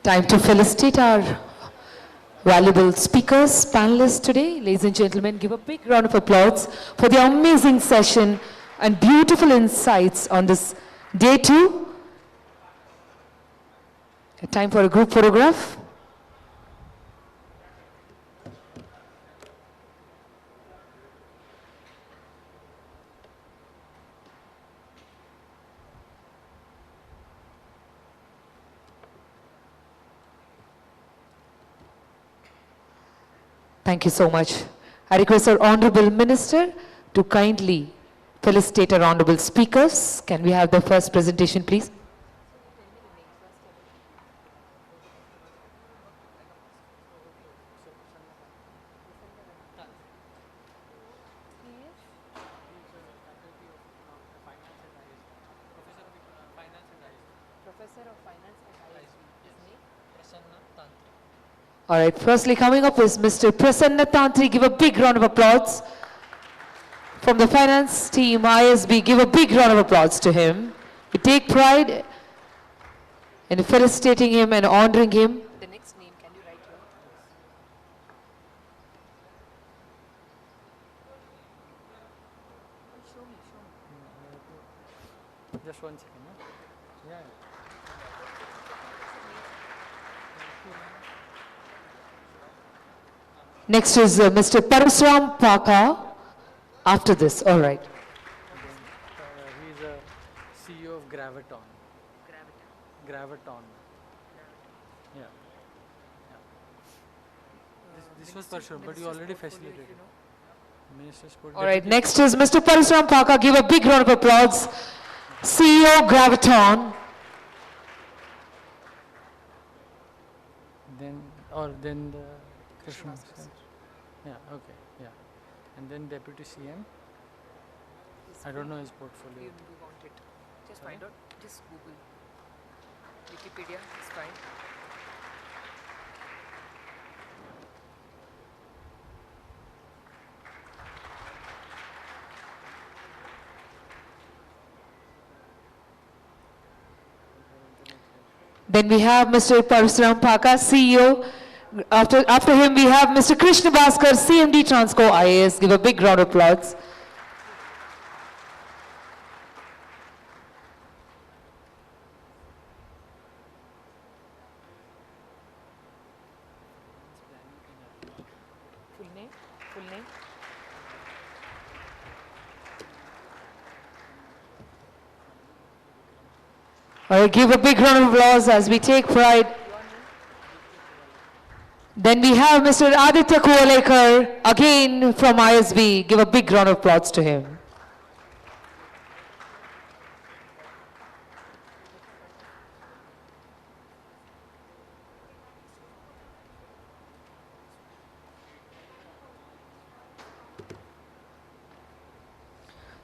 Time to felicitate our valuable speakers, panelists today. Ladies and gentlemen, give a big round of applause for the amazing session and beautiful insights on this day 2. Time for a group photograph. Thank you so much. I request our Honorable Minister to kindly felicitate our Honorable Speakers. Can we have the first presentation, please? All right, firstly coming up is Mr. Prasanna Tantri. Give a big round of applause. From the finance team, ISB, give a big round of applause to him. We take pride in felicitating him and honoring him. The next name, can you write here? Just 1 second. Yeah. Next is Mr. Parasuram Paka. After this, all right. He's a CEO of Graviton. Graviton. Yeah. This was Parasuram, but you already facilitated. Minister's All right, next is Mr. Parasuram Paka. Give a big round of applause. CEO Graviton. Then the Krishna. Yeah, okay, yeah. And then Deputy CM. I don't know his portfolio. You want it. Just find out. Just Google. Wikipedia is fine. Then we have Mr. Parasuram Paka, CEO. After him, we have Mr. Krishna Bhaskar, CMD Transco IAS. Give a big round of applause. Full name? Full name? All right, give a big round of applause as we take pride. Then we have Mr. Aditya Kuvalekar, again from ISB. Give a big round of applause to him.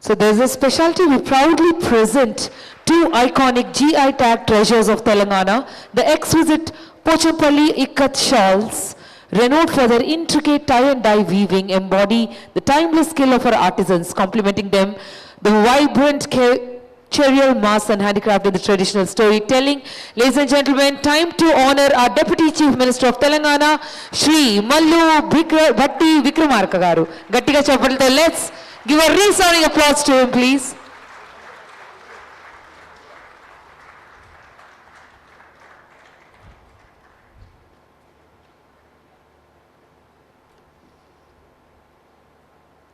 So there's a specialty. We proudly present 2 iconic GI tag treasures of Telangana, the exquisite Pochampalli Ikat shawls, renowned for their intricate tie and dye weaving, embody the timeless skill of our artisans, complementing them the vibrant Cherial mass and handicraft in the traditional storytelling. Ladies and gentlemen, time to honor our Deputy Chief Minister of Telangana, Shri Mallu Bhatti Vikramarka garu. Gattiga chappalto, let's give a resounding applause to him, please.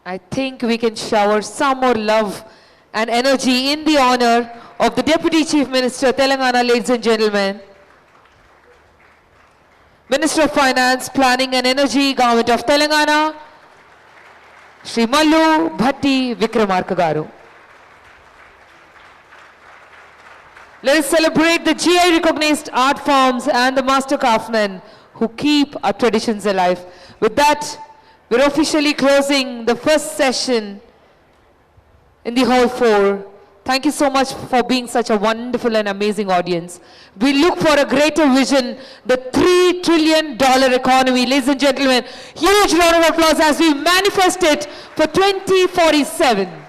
I think we can shower some more love and energy in the honor of the Deputy Chief Minister, Telangana, ladies and gentlemen. Minister of Finance, Planning and Energy, Government of Telangana, Shri Mallu Bhatti Vikramarka garu. Let us celebrate the GI recognized art forms and the master craftsmen who keep our traditions alive. With that, We're officially closing the first session in the Hall 4. Thank you so much for being such a wonderful and amazing audience. We look for a greater vision, the $3 trillion economy. Ladies and gentlemen, huge round of applause as we manifest it for 2047.